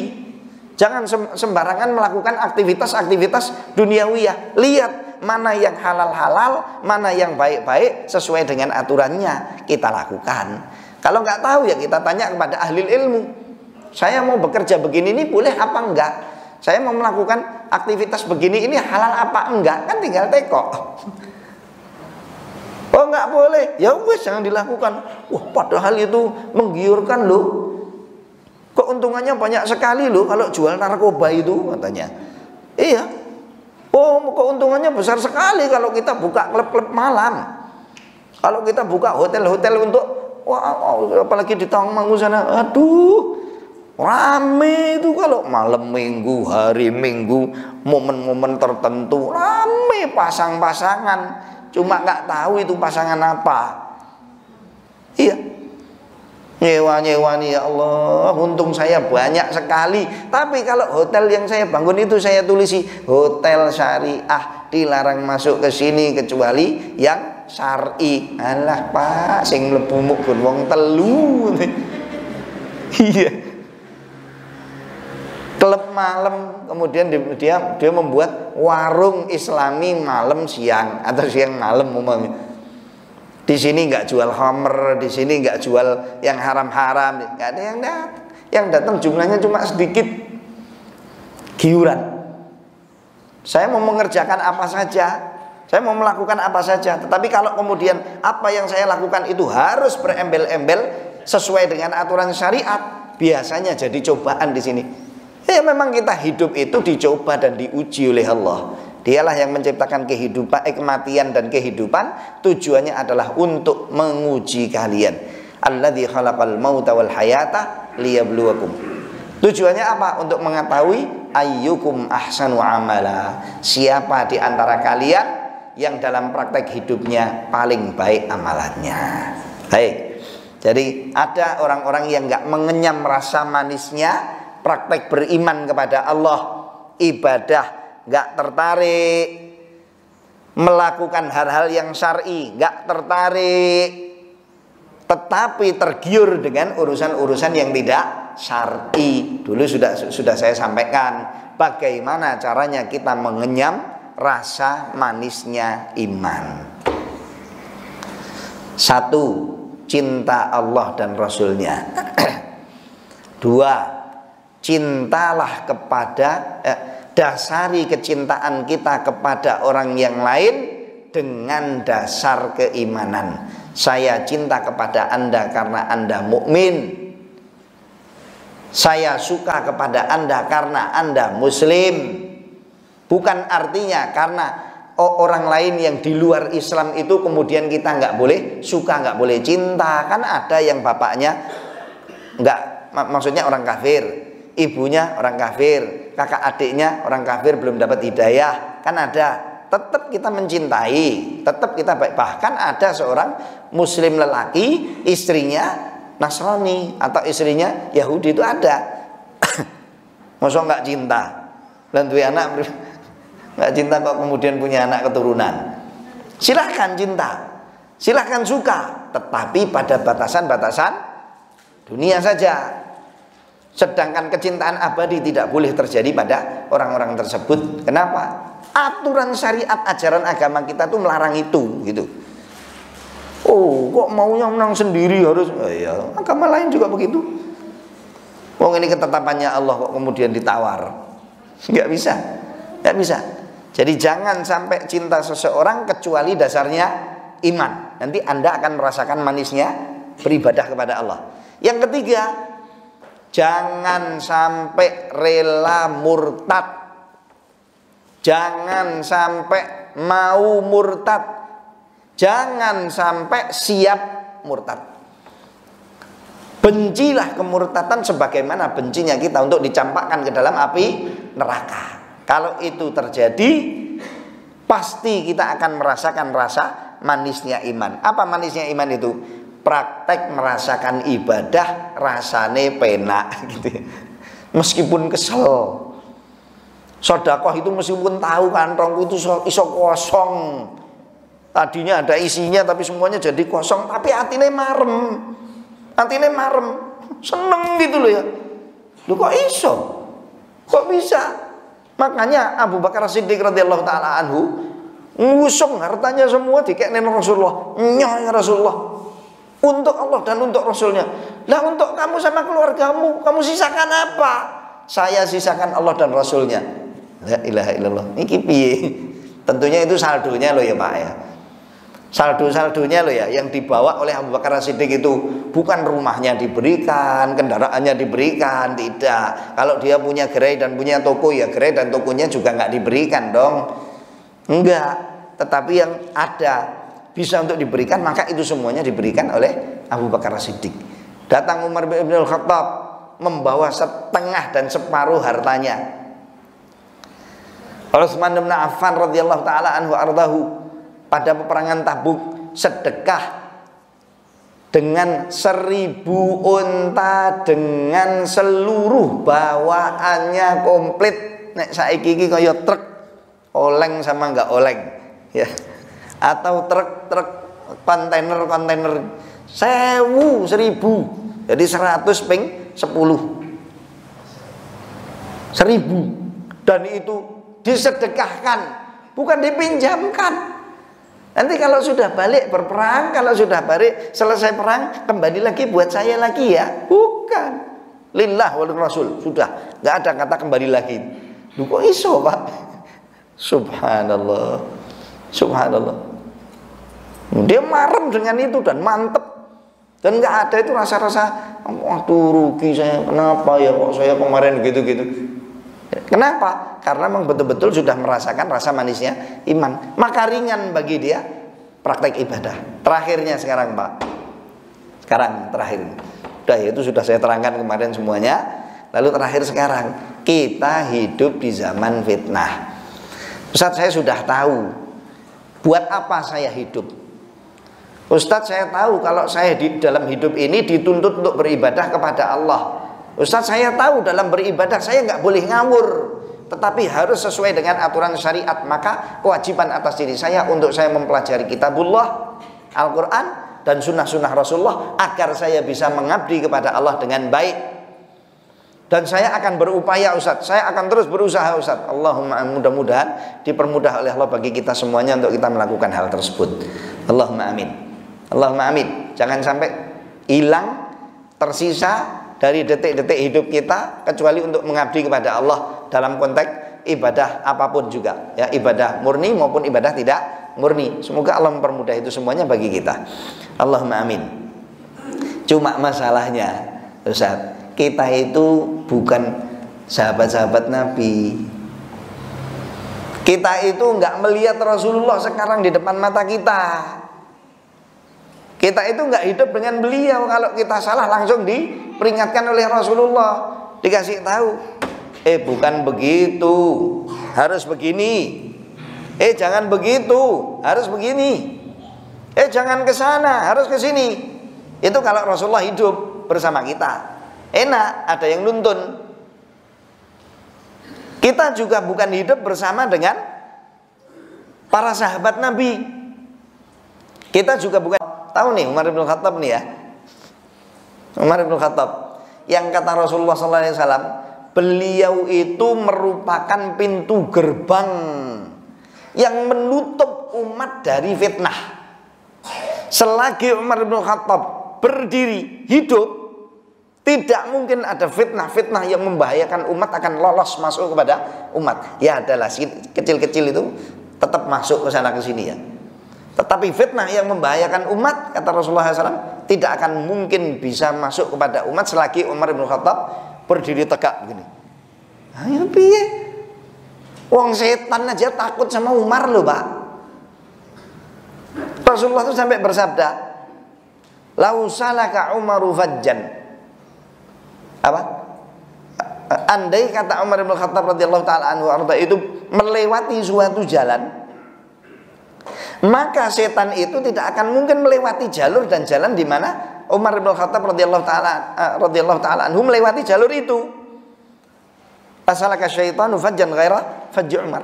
jangan sembarangan melakukan aktivitas-aktivitas duniawiyah. Lihat mana yang halal-halal, mana yang baik-baik, sesuai dengan aturannya kita lakukan. Kalau nggak tahu ya kita tanya kepada ahli ilmu. Saya mau bekerja begini ini boleh apa enggak? Saya mau melakukan aktivitas begini ini halal apa enggak? Kan tinggal teko. Oh nggak boleh, ya wes jangan dilakukan. Wah padahal itu menggiurkan loh, keuntungannya banyak sekali loh kalau jual narkoba itu katanya. Iya, oh keuntungannya besar sekali kalau kita buka klub-klub malam, kalau kita buka hotel-hotel untuk, wah apalagi di Tawangmangu sana, aduh rame itu kalau malam minggu, hari minggu, momen-momen tertentu rame pasang-pasangan. Cuma nggak tahu itu pasangan apa. Iya, nyewa nih ya Allah, untung saya banyak sekali. Tapi kalau hotel yang saya bangun itu saya tulisi hotel syariah, dilarang masuk ke sini kecuali yang syar'i. Alah Pak, sing mlebu mukun wong telu. Iya. Klub malam, kemudian dia membuat warung Islami malam siang atau siang malam umumnya. Di sini nggak jual khamr, di sini nggak jual yang haram-haram, nggak ada yang datang. Yang datang jumlahnya cuma sedikit. Giuran. Saya mau mengerjakan apa saja, saya mau melakukan apa saja. Tetapi kalau kemudian apa yang saya lakukan itu harus berembel-embel sesuai dengan aturan syariat, biasanya jadi cobaan di sini. Ya memang kita hidup itu dicoba dan diuji oleh Allah. Dialah yang menciptakan kehidupan, kematian dan kehidupan. Tujuannya adalah untuk menguji kalian. Alladzi khalaqal mauta wal hayata liyabluwakum. Tujuannya apa? Untuk mengetahui ayyukum ahsanu amala. Siapa di antara kalian yang dalam praktek hidupnya paling baik amalannya. Baik. Jadi ada orang-orang yang enggak mengenyam rasa manisnya praktek beriman kepada Allah, ibadah, gak tertarik, melakukan hal-hal yang syar'i, nggak tertarik, tetapi tergiur dengan urusan-urusan yang tidak syar'i. Dulu sudah saya sampaikan bagaimana caranya kita mengenyam rasa manisnya iman. 1. Cinta Allah dan Rasulnya. 2. Cintalah kepada dasari kecintaan kita kepada orang yang lain dengan dasar keimanan. Saya cinta kepada Anda karena Anda mukmin. Saya suka kepada Anda karena Anda muslim. Bukan artinya karena orang lain yang di luar Islam itu kemudian kita nggak boleh suka, nggak boleh cinta. Kan ada yang bapaknya maksudnya orang kafir, ibunya orang kafir, kakak adiknya orang kafir belum dapat hidayah. Kan ada. Tetap kita mencintai, tetap kita baik. Bahkan ada seorang muslim lelaki, istrinya Nasrani atau istrinya Yahudi, itu ada. Masa nggak cinta? Dan dua anak nggak cinta kok kemudian punya anak keturunan. Silahkan cinta, silahkan suka, tetapi pada batasan-batasan dunia saja. Sedangkan kecintaan abadi tidak boleh terjadi pada orang-orang tersebut. Kenapa? Aturan syariat ajaran agama kita tuh melarang itu, gitu. Oh, kok maunya menang sendiri harus? Oh iya, agama lain juga begitu. Wong ini ketetapannya Allah kok kemudian ditawar? Nggak bisa, nggak bisa. Jadi jangan sampai cinta seseorang kecuali dasarnya iman. Nanti Anda akan merasakan manisnya beribadah kepada Allah. Yang ketiga, jangan sampai rela murtad. Jangan sampai mau murtad. Jangan sampai siap murtad. Bencilah kemurtadan sebagaimana bencinya kita untuk dicampakkan ke dalam api neraka. Kalau itu terjadi, pasti kita akan merasakan rasa manisnya iman. Apa manisnya iman itu? Praktek merasakan ibadah rasane penak gitu. Meskipun kesel. Sedekah itu meskipun tahu kantongku itu iso kosong. Tadinya ada isinya tapi semuanya jadi kosong, tapi hatinya marem. Hatinya marem. Seneng gitu loh ya. Loh kok iso? Kok bisa? Makanya Abu Bakar Siddiq radhiyallahu taala anhu ngusung hartanya semua dikekne Rasulullah. Nyah ya Rasulullah. Untuk Allah dan untuk Rasulnya. Lah untuk kamu sama keluargamu, kamu sisakan apa? Saya sisakan Allah dan Rasulnya. La ilaha illallah. Niki piye? Tentunya itu saldonya loh ya Pak ya. Saldo-saldonya loh ya yang dibawa oleh Abu Bakar Siddiq itu bukan rumahnya diberikan, kendaraannya diberikan, tidak. Kalau dia punya gerai dan punya toko, ya gerai dan tokonya juga nggak diberikan dong. Enggak. Tetapi yang ada bisa untuk diberikan, maka itu semuanya diberikan oleh Abu Bakar Siddiq. Datang Umar bin Al-Khattab membawa setengah dan separuh hartanya. Utsman bin Affan radhiyallahu taala anhu ardahu pada peperangan Tabuk sedekah dengan 1000 unta dengan seluruh bawaannya komplit. Nek saiki iki kaya truk oleng sama enggak oleng ya. Atau truk kontainer 1000 jadi 100 ping 10 1000 dan itu disedekahkan, bukan dipinjamkan. Nanti kalau sudah balik berperang, kalau sudah balik selesai perang, kembali lagi buat saya lagi ya. Bukan. Lillah wal rasul. Sudah, nggak ada kata kembali lagi. Duh kok iso Pak? Subhanallah. Subhanallah. Dia marem dengan itu dan mantep. Dan nggak ada itu rasa-rasa, waduh rugi saya, kenapa ya kok saya kemarin gitu-gitu. Kenapa? Karena memang betul-betul sudah merasakan rasa manisnya iman. Maka ringan bagi dia praktek ibadah. Terakhirnya sekarang Pak. Sekarang terakhir. Udah itu sudah saya terangkan kemarin semuanya. Lalu terakhir sekarang, kita hidup di zaman fitnah. Ustadz saya sudah tahu buat apa saya hidup. Ustadz saya tahu kalau saya di dalam hidup ini dituntut untuk beribadah kepada Allah. Ustadz saya tahu dalam beribadah saya nggak boleh ngawur. tetapi harus sesuai dengan aturan syariat. Maka kewajiban atas diri saya untuk saya mempelajari kitabullah, Al-Quran, dan sunnah-sunnah Rasulullah agar saya bisa mengabdi kepada Allah dengan baik. Dan saya akan berupaya Ustaz, saya akan terus berusaha Ustaz. Allahumma, mudah-mudahan dipermudah oleh Allah bagi kita semuanya untuk kita melakukan hal tersebut. Allahumma amin. Allahumma amin. Jangan sampai hilang, tersisa dari detik-detik hidup kita kecuali untuk mengabdi kepada Allah dalam konteks ibadah apapun juga, ya, ibadah murni maupun ibadah tidak murni. Semoga Allah mempermudah itu semuanya bagi kita. Allahumma amin. Cuma masalahnya Ustaz, kita itu bukan sahabat-sahabat Nabi. Kita itu nggak melihat Rasulullah sekarang di depan mata kita. Kita itu nggak hidup dengan beliau. Kalau kita salah langsung diperingatkan oleh Rasulullah, dikasih tahu, bukan begitu, harus begini. Jangan begitu, harus begini. Jangan ke sana, harus ke sini. Itu kalau Rasulullah hidup bersama kita. Enak, ada yang nuntun. Kita juga bukan hidup bersama dengan para sahabat Nabi. Kita juga bukan. Tahu nih Umar bin Khattab nih ya, Umar bin Khattab yang kata Rasulullah SAW, beliau itu merupakan pintu gerbang yang menutup umat dari fitnah. Selagi Umar bin Khattab berdiri hidup, tidak mungkin ada fitnah-fitnah yang membahayakan umat akan lolos masuk kepada umat. Ya adalah kecil-kecil itu tetap masuk ke sana ke sini ya. Tetapi fitnah yang membahayakan umat, kata Rasulullah SAW, tidak akan mungkin bisa masuk kepada umat selagi Umar bin Khattab berdiri tegak begini. Ayo piye? Wong setan aja takut sama Umar loh, Pak. Rasulullah itu sampai bersabda, "Lau salaka Umaru fajjan." Apa? Andai kata Umar bin Khattab radhiyallahu taala anhu itu melewati suatu jalan, maka setan itu tidak akan mungkin melewati jalur dan jalan di mana Umar bin Khattab radhiyallahu taala anhu melewati jalur itu. Asalaka syaitanu fajjan ghaira fajj Umar.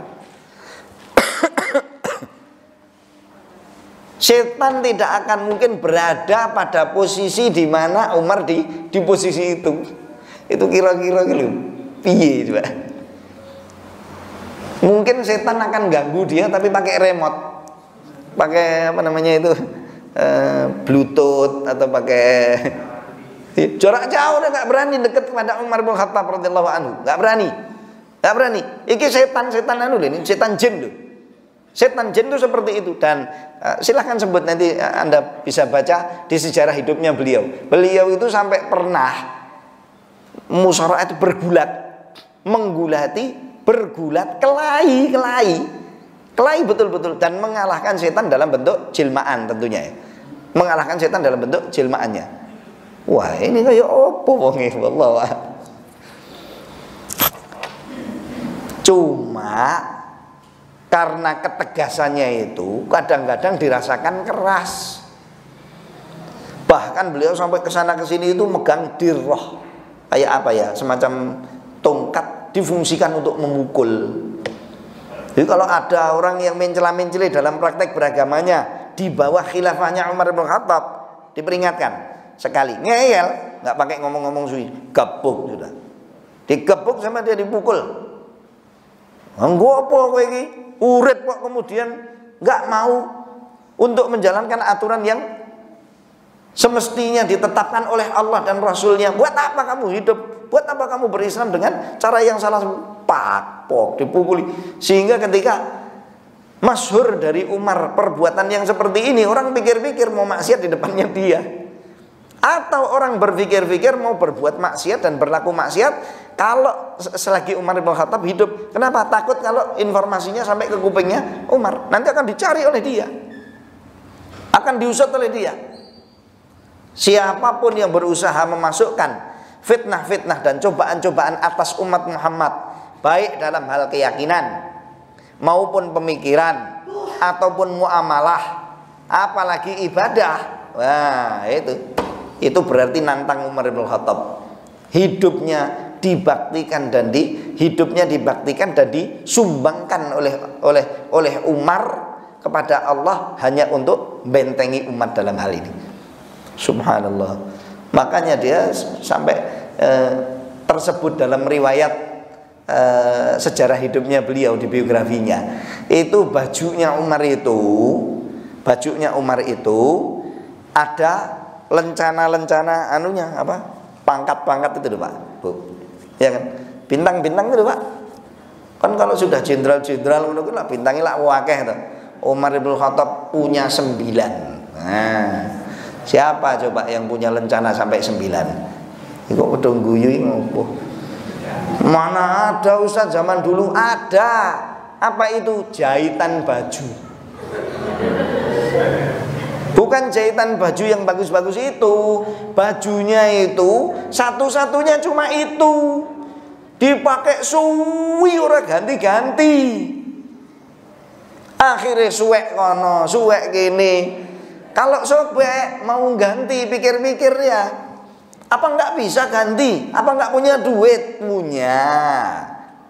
Setan tidak akan mungkin berada pada posisi di mana Umar di posisi itu. Itu kira-kira gitu. Piye coba? Mungkin setan akan ganggu dia tapi pakai remote. Pakai apa namanya itu? Bluetooth atau pakai jarak jauh, udah nggak berani dekat kepada Umar bin Khattab radhiyallahu anhu. Nggak berani. Iki setan anu ini, setan jin loh. Setan jin itu seperti itu. Dan silahkan sebut nanti Anda bisa baca di sejarah hidupnya beliau. Beliau itu sampai pernah musyawarah itu bergulat kelahi betul-betul, dan mengalahkan setan dalam bentuk jelmaan tentunya ya. Mengalahkan setan dalam bentuk jelmaannya. Wah, ini kayak opo wonge wallah. Cuma karena ketegasannya itu kadang-kadang dirasakan keras. Bahkan beliau sampai kesana kesini itu megang dirroh, kayak apa ya, semacam tongkat difungsikan untuk memukul. Jadi kalau ada orang yang mencela-mencela dalam praktek beragamanya di bawah khilafahnya Umar bin Khattab, diperingatkan sekali, ngeyel, nggak pakai ngomong-ngomong suwi, gebuk sudah, digebuk sama dia, dipukul. Nggo apa kowe iki? Urip kok kemudian nggak mau untuk menjalankan aturan yang semestinya ditetapkan oleh Allah dan Rasulnya. Buat apa kamu hidup? Buat apa kamu berislam dengan cara yang salah? Pakpok, dipukuli. Sehingga ketika masyhur dari Umar perbuatan yang seperti ini, orang pikir-pikir mau maksiat di depannya dia. Atau orang berpikir-pikir mau berbuat maksiat dan berlaku maksiat kalau selagi Umar bin Khattab hidup. Kenapa? Takut kalau informasinya sampai ke kupingnya Umar, nanti akan dicari oleh dia, akan diusut oleh dia. Siapapun yang berusaha memasukkan fitnah-fitnah dan cobaan-cobaan atas umat Muhammad, baik dalam hal keyakinan maupun pemikiran ataupun muamalah, apalagi ibadah, wah itu berarti nantang Umar bin Khattab. Hidupnya dibaktikan dan hidupnya dibaktikan dan disumbangkan oleh Umar kepada Allah hanya untuk bentengi umat dalam hal ini. Subhanallah. Makanya dia sampai tersebut dalam riwayat sejarah hidupnya beliau di biografinya. Itu bajunya Umar itu ada lencana-lencana anunya apa? Pangkat-pangkat itu loh Pak, Bu. Ya kan? Bintang-bintang itu Pak. Kan kalau sudah jenderal-jenderal ngono kuwi lah bintangnya lah akeh to. Umar bin Khattab punya 9. Nah, siapa coba yang punya lencana sampai 9? Iku padha guyu ngopo? Mana ada Ustaz, zaman dulu ada. Apa itu? Jahitan baju. Bukan jahitan baju yang bagus-bagus itu. Bajunya itu satu-satunya cuma itu. Dipakai suwi ora ganti-ganti. Akhirnya suwek kono, suwek gini. Kalau sobek mau ganti, pikir-pikir ya, apa enggak bisa ganti? Apa enggak punya duit? Punya.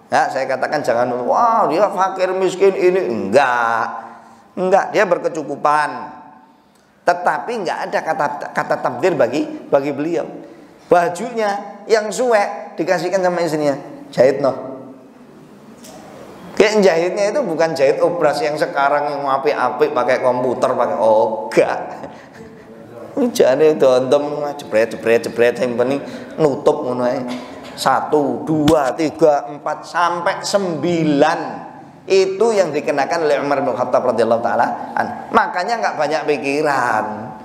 Ya, saya katakan jangan, wah dia fakir miskin ini. Enggak, dia berkecukupan. Tetapi enggak ada kata takdir bagi beliau. Bajunya yang suwek dikasihkan sama istrinya, jahit noh. Kayak jahitnya itu bukan jahit obras yang sekarang yang apik-apik pakai komputer, pakai enggak. Jane dondom jebret yang penting nutup ngono ae. 1, 2, 3, 4 sampai 9 itu yang dikenakan oleh Umar bin Khattab radhiyallahu taala. Makanya enggak banyak pikiran.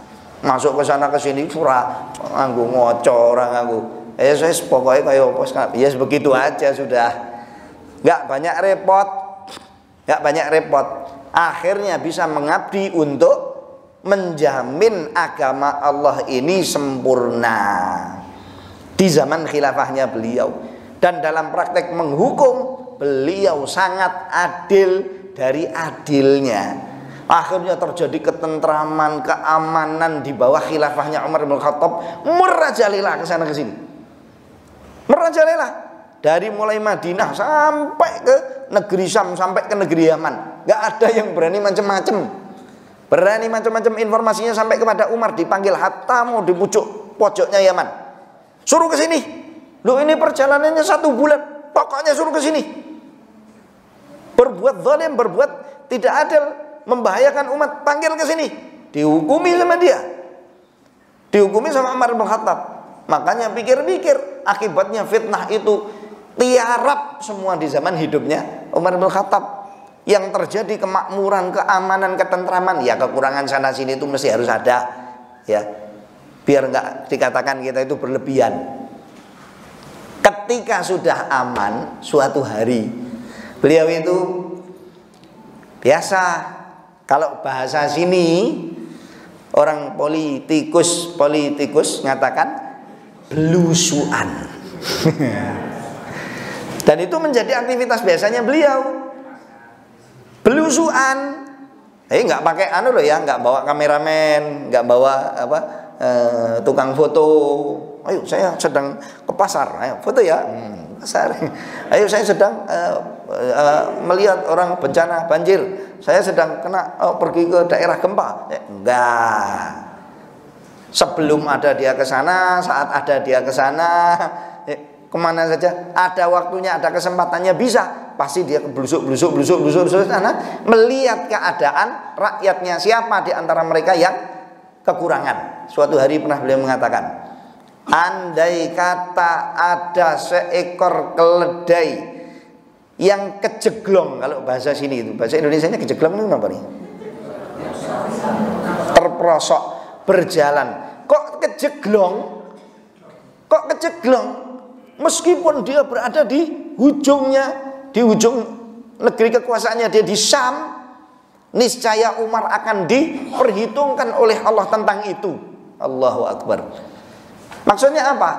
Masuk ke sana ke sini pura nganggo ngoco ora nganggo. Wis pokoke kaya opo ya begitu aja sudah. Enggak banyak repot. Akhirnya bisa mengabdi untuk menjamin agama Allah ini sempurna di zaman khilafahnya beliau. Dan dalam praktek menghukum beliau sangat adil dari adilnya. Akhirnya terjadi ketentraman, keamanan di bawah khilafahnya Umar bin Khattab, merajalela ke sana ke sini. Merajalela dari mulai Madinah sampai ke negeri Syam, sampai ke negeri Yaman. Gak ada yang berani macam-macam. Berani macam-macam informasinya sampai kepada Umar, dipanggil hatta mau di pojoknya Yaman. Suruh ke sini. Loh ini perjalanannya 1 bulan. Pokoknya suruh ke sini. Berbuat zalim, berbuat tidak adil, membahayakan umat, panggil ke sini. Dihukumi sama dia. Dihukumi sama Umar bin Khattab. Makanya pikir-pikir akibatnya fitnah itu tiarap semua di zaman hidupnya Umar bin Khattab. Yang terjadi kemakmuran, keamanan, ketentraman, ya kekurangan sana sini itu mesti harus ada, ya. Biar enggak dikatakan kita itu berlebihan. Ketika sudah aman, suatu hari beliau itu biasa kalau bahasa sini orang politikus ngatakan belusuan. Dan itu menjadi aktivitas biasanya beliau. Belusuan. Nggak pakai anu loh ya, nggak bawa kameramen, nggak bawa tukang foto. Ayo saya sedang ke pasar, ayo foto ya. Pasar. Ayo saya sedang melihat orang bencana banjir. Saya sedang pergi ke daerah gempa. Enggak. Sebelum ada dia ke sana, saat ada dia ke sana, kemana saja, ada waktunya, ada kesempatannya bisa. Pasti dia blusuk sana, melihat keadaan rakyatnya, siapa di antara mereka yang kekurangan. Suatu hari pernah beliau mengatakan, andai kata ada seekor keledai yang kejeglong, kalau bahasa sini itu, bahasa Indonesianya kejeglong itu apa nih? Terperosok, berjalan. Kok kejeglong? Meskipun dia berada di ujungnya, di ujung negeri kekuasaannya dia di Syam, niscaya Umar akan diperhitungkan oleh Allah tentang itu. Allahu Akbar. Maksudnya apa?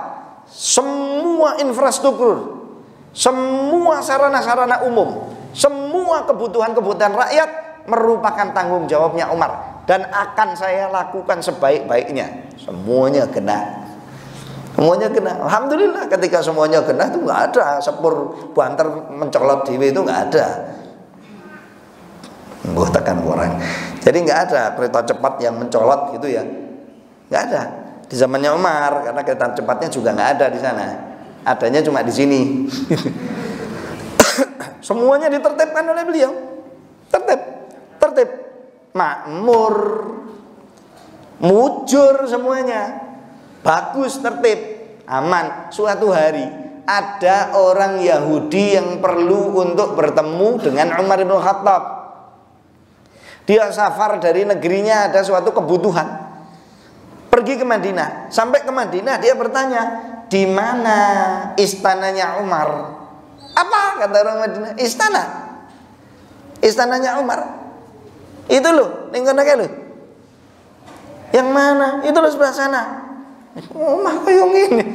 Semua infrastruktur, semua sarana-sarana umum, semua kebutuhan-kebutuhan rakyat merupakan tanggung jawabnya Umar, dan akan saya lakukan sebaik-baiknya. Semuanya kena. Semuanya kena. Alhamdulillah ketika semuanya kena itu nggak ada sepur banter mencolot dewe, itu nggak ada. Gue tekan orang. Jadi nggak ada kereta cepat yang mencolot gitu ya, nggak ada. Di zamannya Umar, karena kereta cepatnya juga nggak ada di sana, adanya cuma di sini. Semuanya ditertibkan oleh beliau, tertib, makmur, mujur semuanya, bagus, tertib, aman. Suatu hari ada orang Yahudi yang perlu untuk bertemu dengan Umar bin Khattab. Dia safar dari negerinya, ada suatu kebutuhan, pergi ke Madinah. Sampai ke Madinah dia bertanya, di mana istananya Umar? Apa kata orang Madinah? Istananya Umar. Itu loh, lingkungan loh. Yang mana? Itu loh sebelah sana. Rumah kayak gini.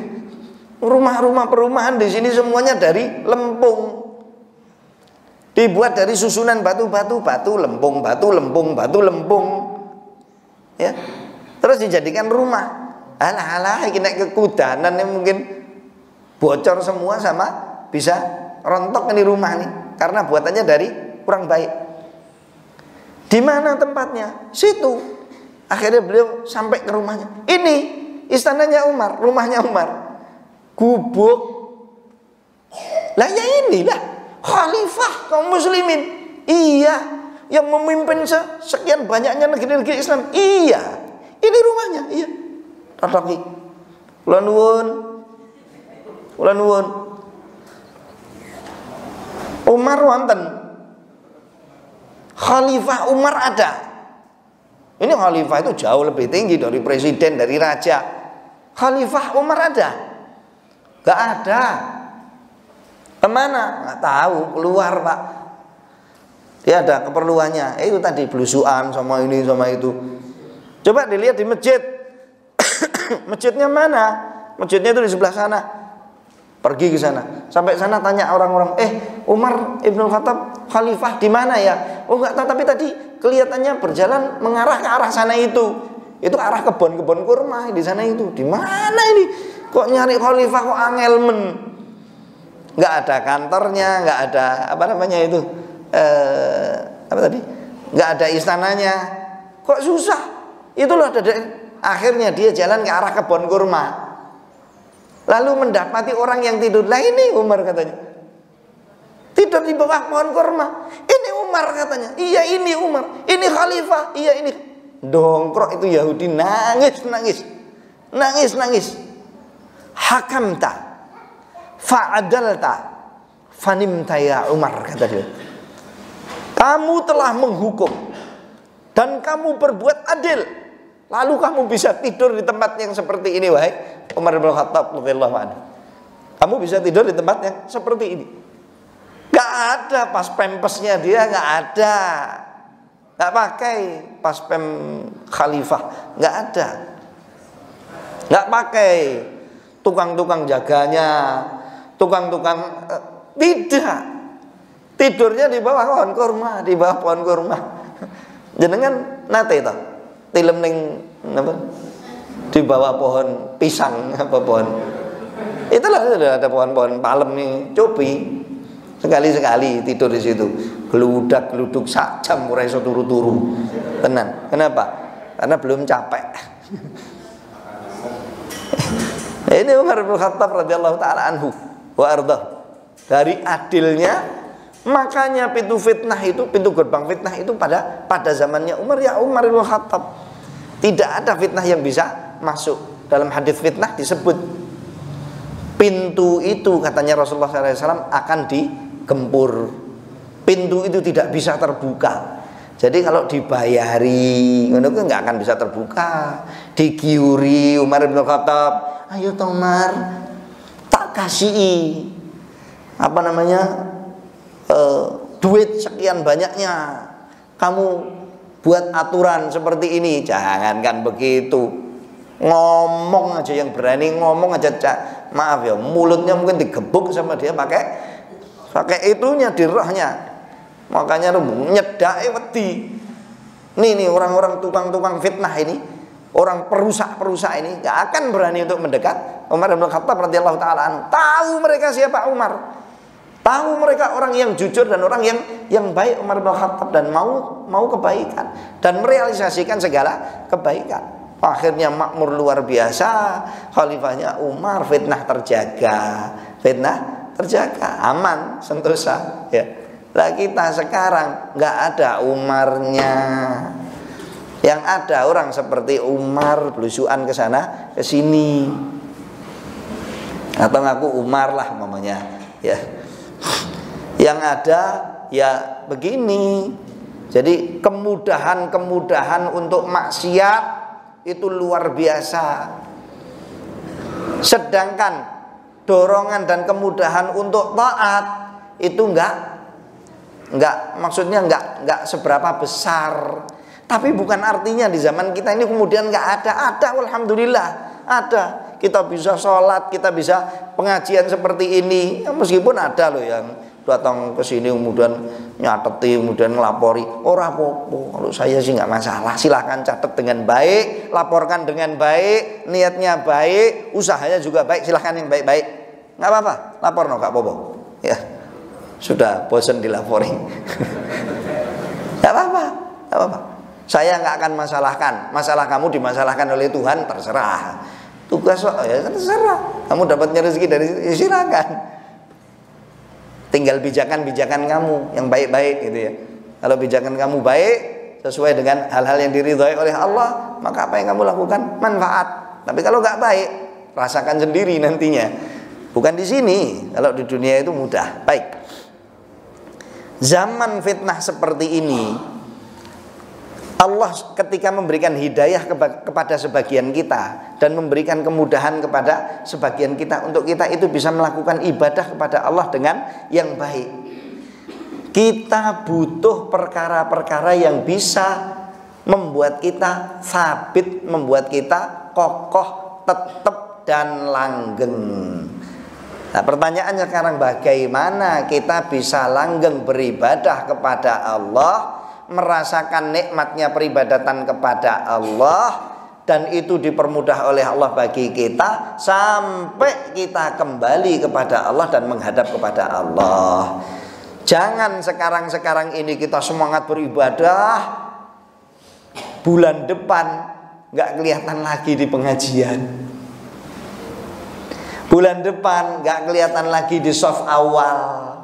Rumah-rumah perumahan di sini semuanya dari lempung. Dibuat dari susunan batu-batu, batu lempung, batu lempung, batu lempung. Ya. Terus dijadikan rumah. Alah-alah iki nek kekudanan mungkin bocor semua sama bisa rontok di rumah nih karena buatannya dari kurang baik. Di mana tempatnya? Situ. Akhirnya beliau sampai ke rumahnya. Ini istananya Umar, rumahnya Umar. Gubuk. Lah ya inilah khalifah kaum muslimin. Iya, yang memimpin sekian banyaknya negeri-negeri Islam. Iya. Ini rumahnya, iya. Tatoki. Kula nuwun. Umar wonten. Khalifah Umar ada. Ini khalifah itu jauh lebih tinggi dari presiden, dari raja. Khalifah Umar ada? Gak ada. Kemana? Gak tahu. Keluar pak. Dia ada keperluannya. Itu tadi belusuan sama ini sama itu. Coba dilihat di masjid. Masjidnya mana? Masjidnya itu di sebelah sana. Pergi ke sana. Sampai sana tanya orang-orang, Umar Ibn Khattab khalifah di mana ya? Oh enggak tahu, tapi tadi kelihatannya berjalan mengarah ke arah sana itu. Itu arah kebun-kebun kurma di sana itu. Di mana ini? Kok nyari khalifah kok angelmen? Enggak ada kantornya, enggak ada apa namanya itu? Apa tadi? Enggak ada istananya. Kok susah? Itulah akhirnya dia jalan ke arah kebun kurma. Lalu mendapati orang yang tidur. Lah ini Umar katanya. Tidur di bawah pohon kurma. Ini Umar katanya. Iya ini Umar. Ini khalifah. Iya ini. Dongkrok itu Yahudi nangis. Hakamta fa'adalta fanimta ya Umar, kata dia. Kamu telah menghukum dan kamu berbuat adil. Lalu kamu bisa tidur di tempat yang seperti ini, wahai Umar bin Khattab radhiyallahu anhu. Kamu bisa tidur di tempat yang seperti ini. Gak ada pas pempesnya dia, gak ada. Gak pakai pas pem khalifah, gak ada. Gak pakai tukang-tukang jaganya, tukang-tukang tidak. Tidurnya di bawah pohon kurma, di bawah pohon kurma. Jenengan nate toh tilem ning apa? Di bawah pohon pisang apa pohon. Itulah ada pohon-pohon palem nih, cobi. Sekali-sekali tidur di situ. Geludak-geluduk sak jam ora iso turu-turu. Tenan. Kenapa? Karena belum capek. Ini Umar bin Khattab radhiyallahu taala anhu wa ardhah. Dari adilnya, makanya pintu fitnah itu, pintu gerbang fitnah itu pada zamannya Umar, ya Umar bin Khattab. Tidak ada fitnah yang bisa masuk. Dalam hadis fitnah disebut pintu itu, katanya Rasulullah SAW, akan digempur. Pintu itu tidak bisa terbuka. Jadi kalau dibayari, itu nggak akan bisa terbuka. Digiuri Umar bin Khattab, ayo Umar, tak kasih apa namanya duit sekian banyaknya, kamu buat aturan seperti ini. Jangankan begitu, ngomong aja, yang berani ngomong aja, maaf ya, mulutnya mungkin digebuk sama dia pakai itunya, dirahnya. Makanya nyedake wedi. Nih orang-orang tukang-tukang fitnah ini, Orang perusak-perusak ini gak akan berani untuk mendekat Umar bin Khattab radhiyallahu taala anhu. Tahu mereka siapa Umar. Tahu mereka orang yang jujur dan orang yang baik Umar bin Khattab, dan mau kebaikan dan merealisasikan segala kebaikan. Akhirnya makmur luar biasa, khalifahnya Umar, fitnah terjaga, aman, sentosa ya. Lah kita sekarang nggak ada Umarnya. Yang ada orang seperti Umar belusuan ke sana ke sini. Atau ngaku Umar lah mamanya ya. Yang ada ya begini. Jadi kemudahan untuk maksiat itu luar biasa. Sedangkan dorongan dan kemudahan untuk taat itu maksudnya enggak seberapa besar. Tapi bukan artinya di zaman kita ini kemudian enggak ada, alhamdulillah ada. Kita bisa sholat, kita bisa pengajian seperti ini ya, meskipun ada loh yang datang ke sini kemudian nyateti, kemudian ngelapori, ora apa-apa. Kalau saya sih nggak masalah, silahkan catat dengan baik, laporkan dengan baik, niatnya baik, usahanya juga baik, silahkan yang baik-baik, nggak apa-apa, lapor no, nggak apa-apa. Ya, sudah bosan dilapori, nggak apa-apa, nggak apa-apa. Saya nggak akan masalah kamu dimasalahkan oleh Tuhan, terserah. Tugas ya terserah, kamu dapatnya rezeki dari silakan. Tinggal bijakan kamu yang baik-baik gitu ya. Kalau bijakan kamu baik sesuai dengan hal-hal yang diridhai oleh Allah, maka apa yang kamu lakukan manfaat. Tapi kalau nggak baik, rasakan sendiri nantinya. Bukan di sini. Kalau di dunia itu mudah. Baik. Zaman fitnah seperti ini, Allah ketika memberikan hidayah kepada sebagian kita dan memberikan kemudahan kepada sebagian kita untuk kita itu bisa melakukan ibadah kepada Allah dengan yang baik. Kita butuh perkara-perkara yang bisa membuat kita sabit, membuat kita kokoh, tetap dan langgeng. Nah, pertanyaannya sekarang, bagaimana kita bisa langgeng beribadah kepada Allah, merasakan nikmatnya peribadatan kepada Allah, dan itu dipermudah oleh Allah bagi kita sampai kita kembali kepada Allah dan menghadap kepada Allah. Jangan sekarang ini kita semangat beribadah, bulan depan nggak kelihatan lagi di pengajian, bulan depan nggak kelihatan lagi di soft awal.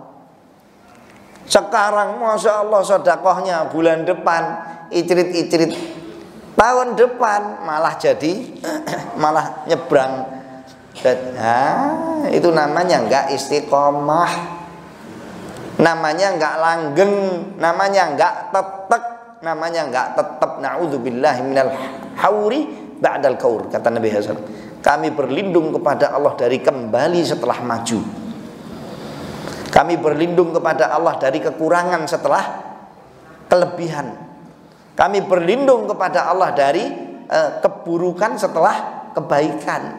Sekarang Masya Allah sedekahnya bulan depan icrit-icrit, tahun depan malah malah nyebrang. Nah, itu namanya enggak istiqomah, namanya enggak langgeng, namanya enggak tetek, namanya enggak tetap. Na'udzubillahi minal hauri ba'dal kaur, kata Nabi Hasan. Kami berlindung kepada Allah dari kembali setelah maju. Kami berlindung kepada Allah dari kekurangan setelah kelebihan. Kami berlindung kepada Allah dari keburukan setelah kebaikan.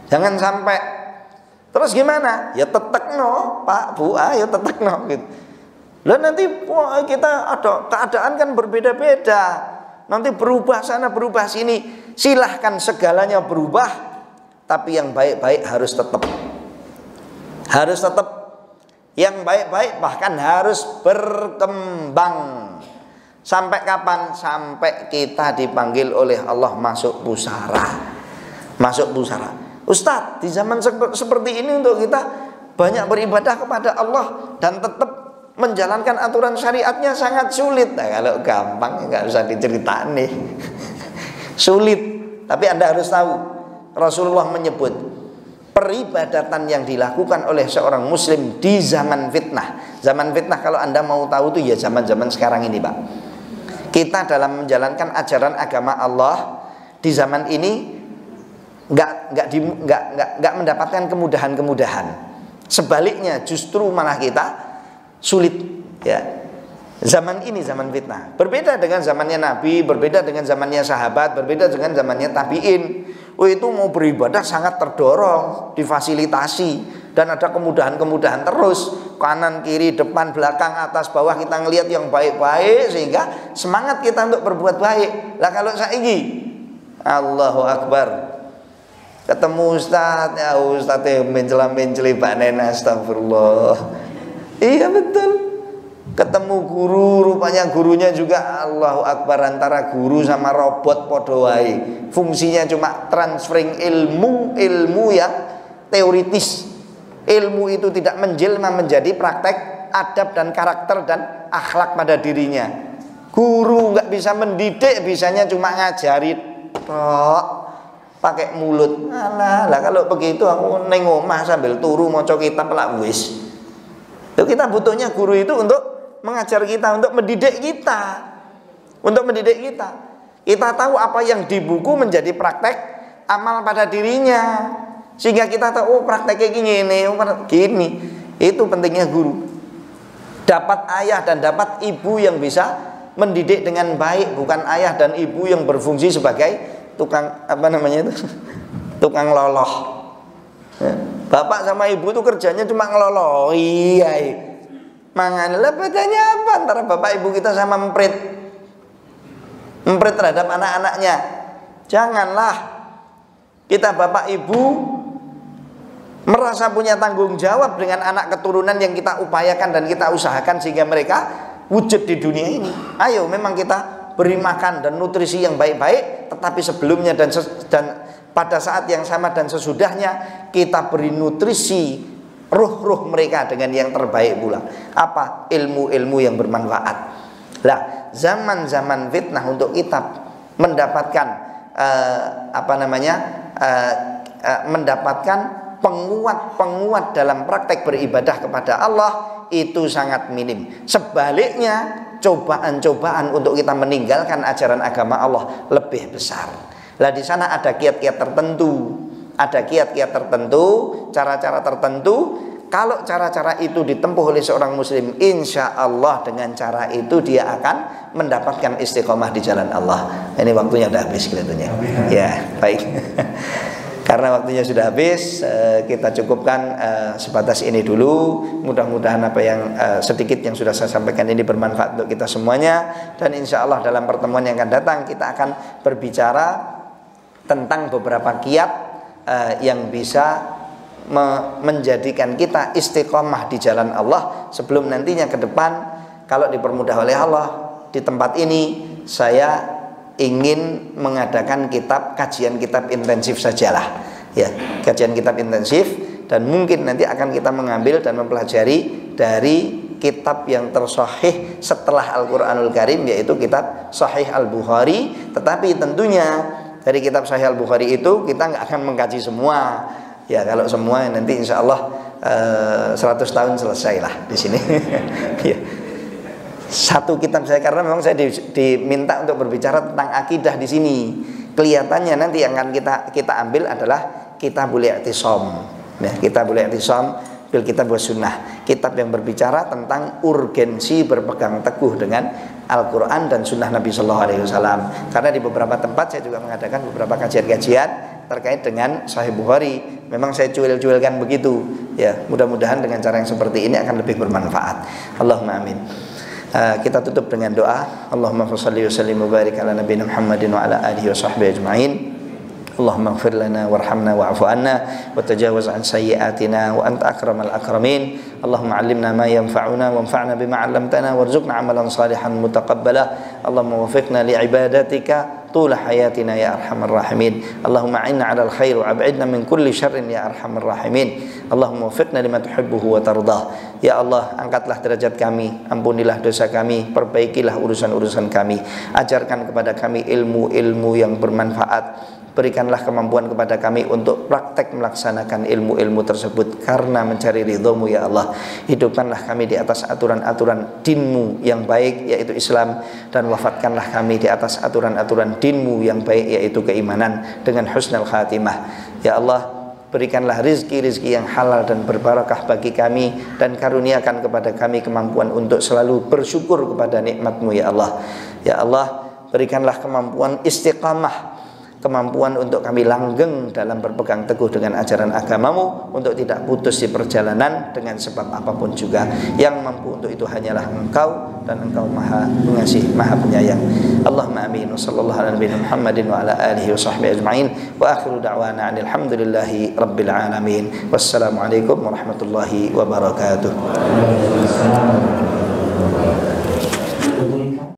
Jangan sampai terus gimana? Ya tetekno, Pak, Bu, ya tetekno gitu. Lah nanti kita ada keadaan kan berbeda-beda. Nanti berubah sana, berubah sini. Silahkan segalanya berubah, tapi yang baik-baik harus tetap. Harus tetap. Yang baik-baik bahkan harus berkembang. Sampai kapan? Sampai kita dipanggil oleh Allah masuk pusara. Masuk pusara. Ustadz, di zaman seperti ini untuk kita banyak beribadah kepada Allah dan tetap menjalankan aturan syariatnya sangat sulit. Nah, kalau gampang nggak usah diceritain nih. Sulit. Tapi Anda harus tahu, Rasulullah menyebut peribadatan yang dilakukan oleh seorang muslim di zaman fitnah. Zaman fitnah kalau Anda mau tahu itu ya zaman-zaman sekarang ini, Pak. Kita dalam menjalankan ajaran agama Allah di zaman ini nggak mendapatkan kemudahan-kemudahan. Sebaliknya justru malah kita sulit, ya. Zaman ini zaman fitnah. Berbeda dengan zamannya Nabi, berbeda dengan zamannya sahabat, berbeda dengan zamannya tabi'in. Itu mau beribadah sangat terdorong, difasilitasi, dan ada kemudahan-kemudahan terus, kanan, kiri, depan, belakang, atas, bawah, kita ngelihat yang baik-baik sehingga semangat kita untuk berbuat baik. Lah kalau saiki Allahu Akbar. Ketemu ustaz, ya ustaz mencela-menceli Pak Nena, astagfirullah. Iya betul. Ketemu guru, rupanya gurunya juga Allahu Akbar. Antara guru sama robot podo wae. Fungsinya cuma transferring ilmu yang teoritis. Ilmu itu tidak menjelma menjadi praktek adab dan karakter dan akhlak pada dirinya. Guru nggak bisa mendidik, bisanya cuma ngajari tok, pakai mulut. Alah, kalau begitu aku neng omah sambil turu maca kitab lak wis. Kita butuhnya guru itu untuk mengajar kita, untuk mendidik kita. Untuk mendidik kita. Kita tahu apa yang di buku menjadi praktek amal pada dirinya. Sehingga kita tahu, oh prakteknya gini. Itu pentingnya guru. Dapat ayah dan dapat ibu yang bisa mendidik dengan baik, bukan ayah dan ibu yang berfungsi sebagai tukang tukang loloh. Bapak sama ibu tuh kerjanya cuma ngeloloh. Iya. Mangan lah bedanya apa antara bapak ibu kita sama memprit terhadap anak-anaknya. Janganlah kita bapak ibu merasa punya tanggung jawab dengan anak keturunan yang kita upayakan dan kita usahakan sehingga mereka wujud di dunia ini. Ayo memang kita beri makan dan nutrisi yang baik-baik, tetapi sebelumnya dan pada saat yang sama dan sesudahnya kita beri nutrisi ruh mereka dengan yang terbaik pula. Apa? Ilmu-ilmu yang bermanfaat. Lah, zaman-zaman fitnah untuk kita mendapatkan mendapatkan penguat dalam praktek beribadah kepada Allah itu sangat minim. Sebaliknya, cobaan-cobaan untuk kita meninggalkan ajaran agama Allah lebih besar. Lah di sana ada kiat-kiat tertentu, cara-cara tertentu. Kalau cara-cara itu ditempuh oleh seorang muslim, insya Allah dengan cara itu dia akan mendapatkan istiqomah di jalan Allah. Ini waktunya sudah habis kelihatannya. Ya, baik. Karena waktunya sudah habis, kita cukupkan sebatas ini dulu. Mudah-mudahan apa yang sedikit yang sudah saya sampaikan ini bermanfaat untuk kita semuanya. Dan insya Allah dalam pertemuan yang akan datang kita akan berbicara tentang beberapa kiat yang bisa menjadikan kita istiqomah di jalan Allah. Sebelum nantinya ke depan, kalau dipermudah oleh Allah, di tempat ini saya ingin mengadakan kajian kitab intensif sajalah, ya, kajian kitab intensif, dan mungkin nanti akan kita mengambil dan mempelajari dari kitab yang tersahih setelah Al-Quranul Karim, yaitu kitab Sahih Al-Bukhari. Tetapi tentunya dari kitab Sahih Al-Bukhari itu kita nggak akan mengkaji semua, ya. Kalau semua nanti insya Allah 100 tahun selesai lah di sini. Ya. Satu kitab saya, karena memang saya diminta untuk berbicara tentang akidah di sini. Kelihatannya nanti yang akan kita ambil adalah Kitabul I'tisam. Ya, Kitabul I'tisam bil Kitab was Sunnah. Kitab yang berbicara tentang urgensi berpegang teguh dengan Al-Quran dan Sunnah Nabi Sallallahu Alaihi Wasallam. Karena di beberapa tempat saya juga mengadakan beberapa kajian-kajian terkait dengan Sahih Bukhari. Memang saya cuil-cuilkan begitu. Ya, mudah-mudahan dengan cara yang seperti ini akan lebih bermanfaat. Allahumma amin. Kita tutup dengan doa. Allahumma shalli wa sallim wa barik ala nabiyina Muhammadin wa ala alihi wa sahbihi ajma'in. Allahumma ighfir lana warhamna wa'fu anna wa tajawaz an sayyi'atina wa anta akramal akramin. Allahumma 'allimna ma yanfa'una wanfa'na bima 'allamtana warzuqna 'amalan salihan mutaqabbala. Allahumma waffiqna li ibadatika طول حياتنا يا أرحم الراحمين. اللهم أعنا على الخير وأبعدنا من كل شر يا أرحم الراحمين. اللهم وفقنا لما تحبه وترضاه. Ya Allah, angkatlah derajat kami, ampunilah dosa kami, perbaikilah urusan-urusan kami, ajarkan kepada kami ilmu-ilmu yang bermanfaat. Berikanlah kemampuan kepada kami untuk praktek melaksanakan ilmu-ilmu tersebut karena mencari ridho-Mu ya Allah. Hidupkanlah kami di atas aturan-aturan din-Mu yang baik, yaitu Islam, dan wafatkanlah kami di atas aturan-aturan din-Mu yang baik, yaitu keimanan, dengan husnul khatimah. Ya Allah, berikanlah rizki-rizki yang halal dan berbarakah bagi kami, dan karuniakan kepada kami kemampuan untuk selalu bersyukur kepada nikmat-Mu ya Allah. Ya Allah, berikanlah kemampuan istiqamah kemampuan untuk kami langgeng dalam berpegang teguh dengan ajaran agamamu, untuk tidak putus di perjalanan dengan sebab apapun juga. Yang mampu untuk itu hanyalah Engkau, dan Engkau Maha Pengasih, Maha Penyayang. Allahumma amin. Wassallallahu ala nabiyina Muhammadin wa ala alihi wa sahbihi ajma'in. Wa akhiru da'wana alhamdulillahi rabbil alamin. Wassalamualaikum warahmatullahi wabarakatuh.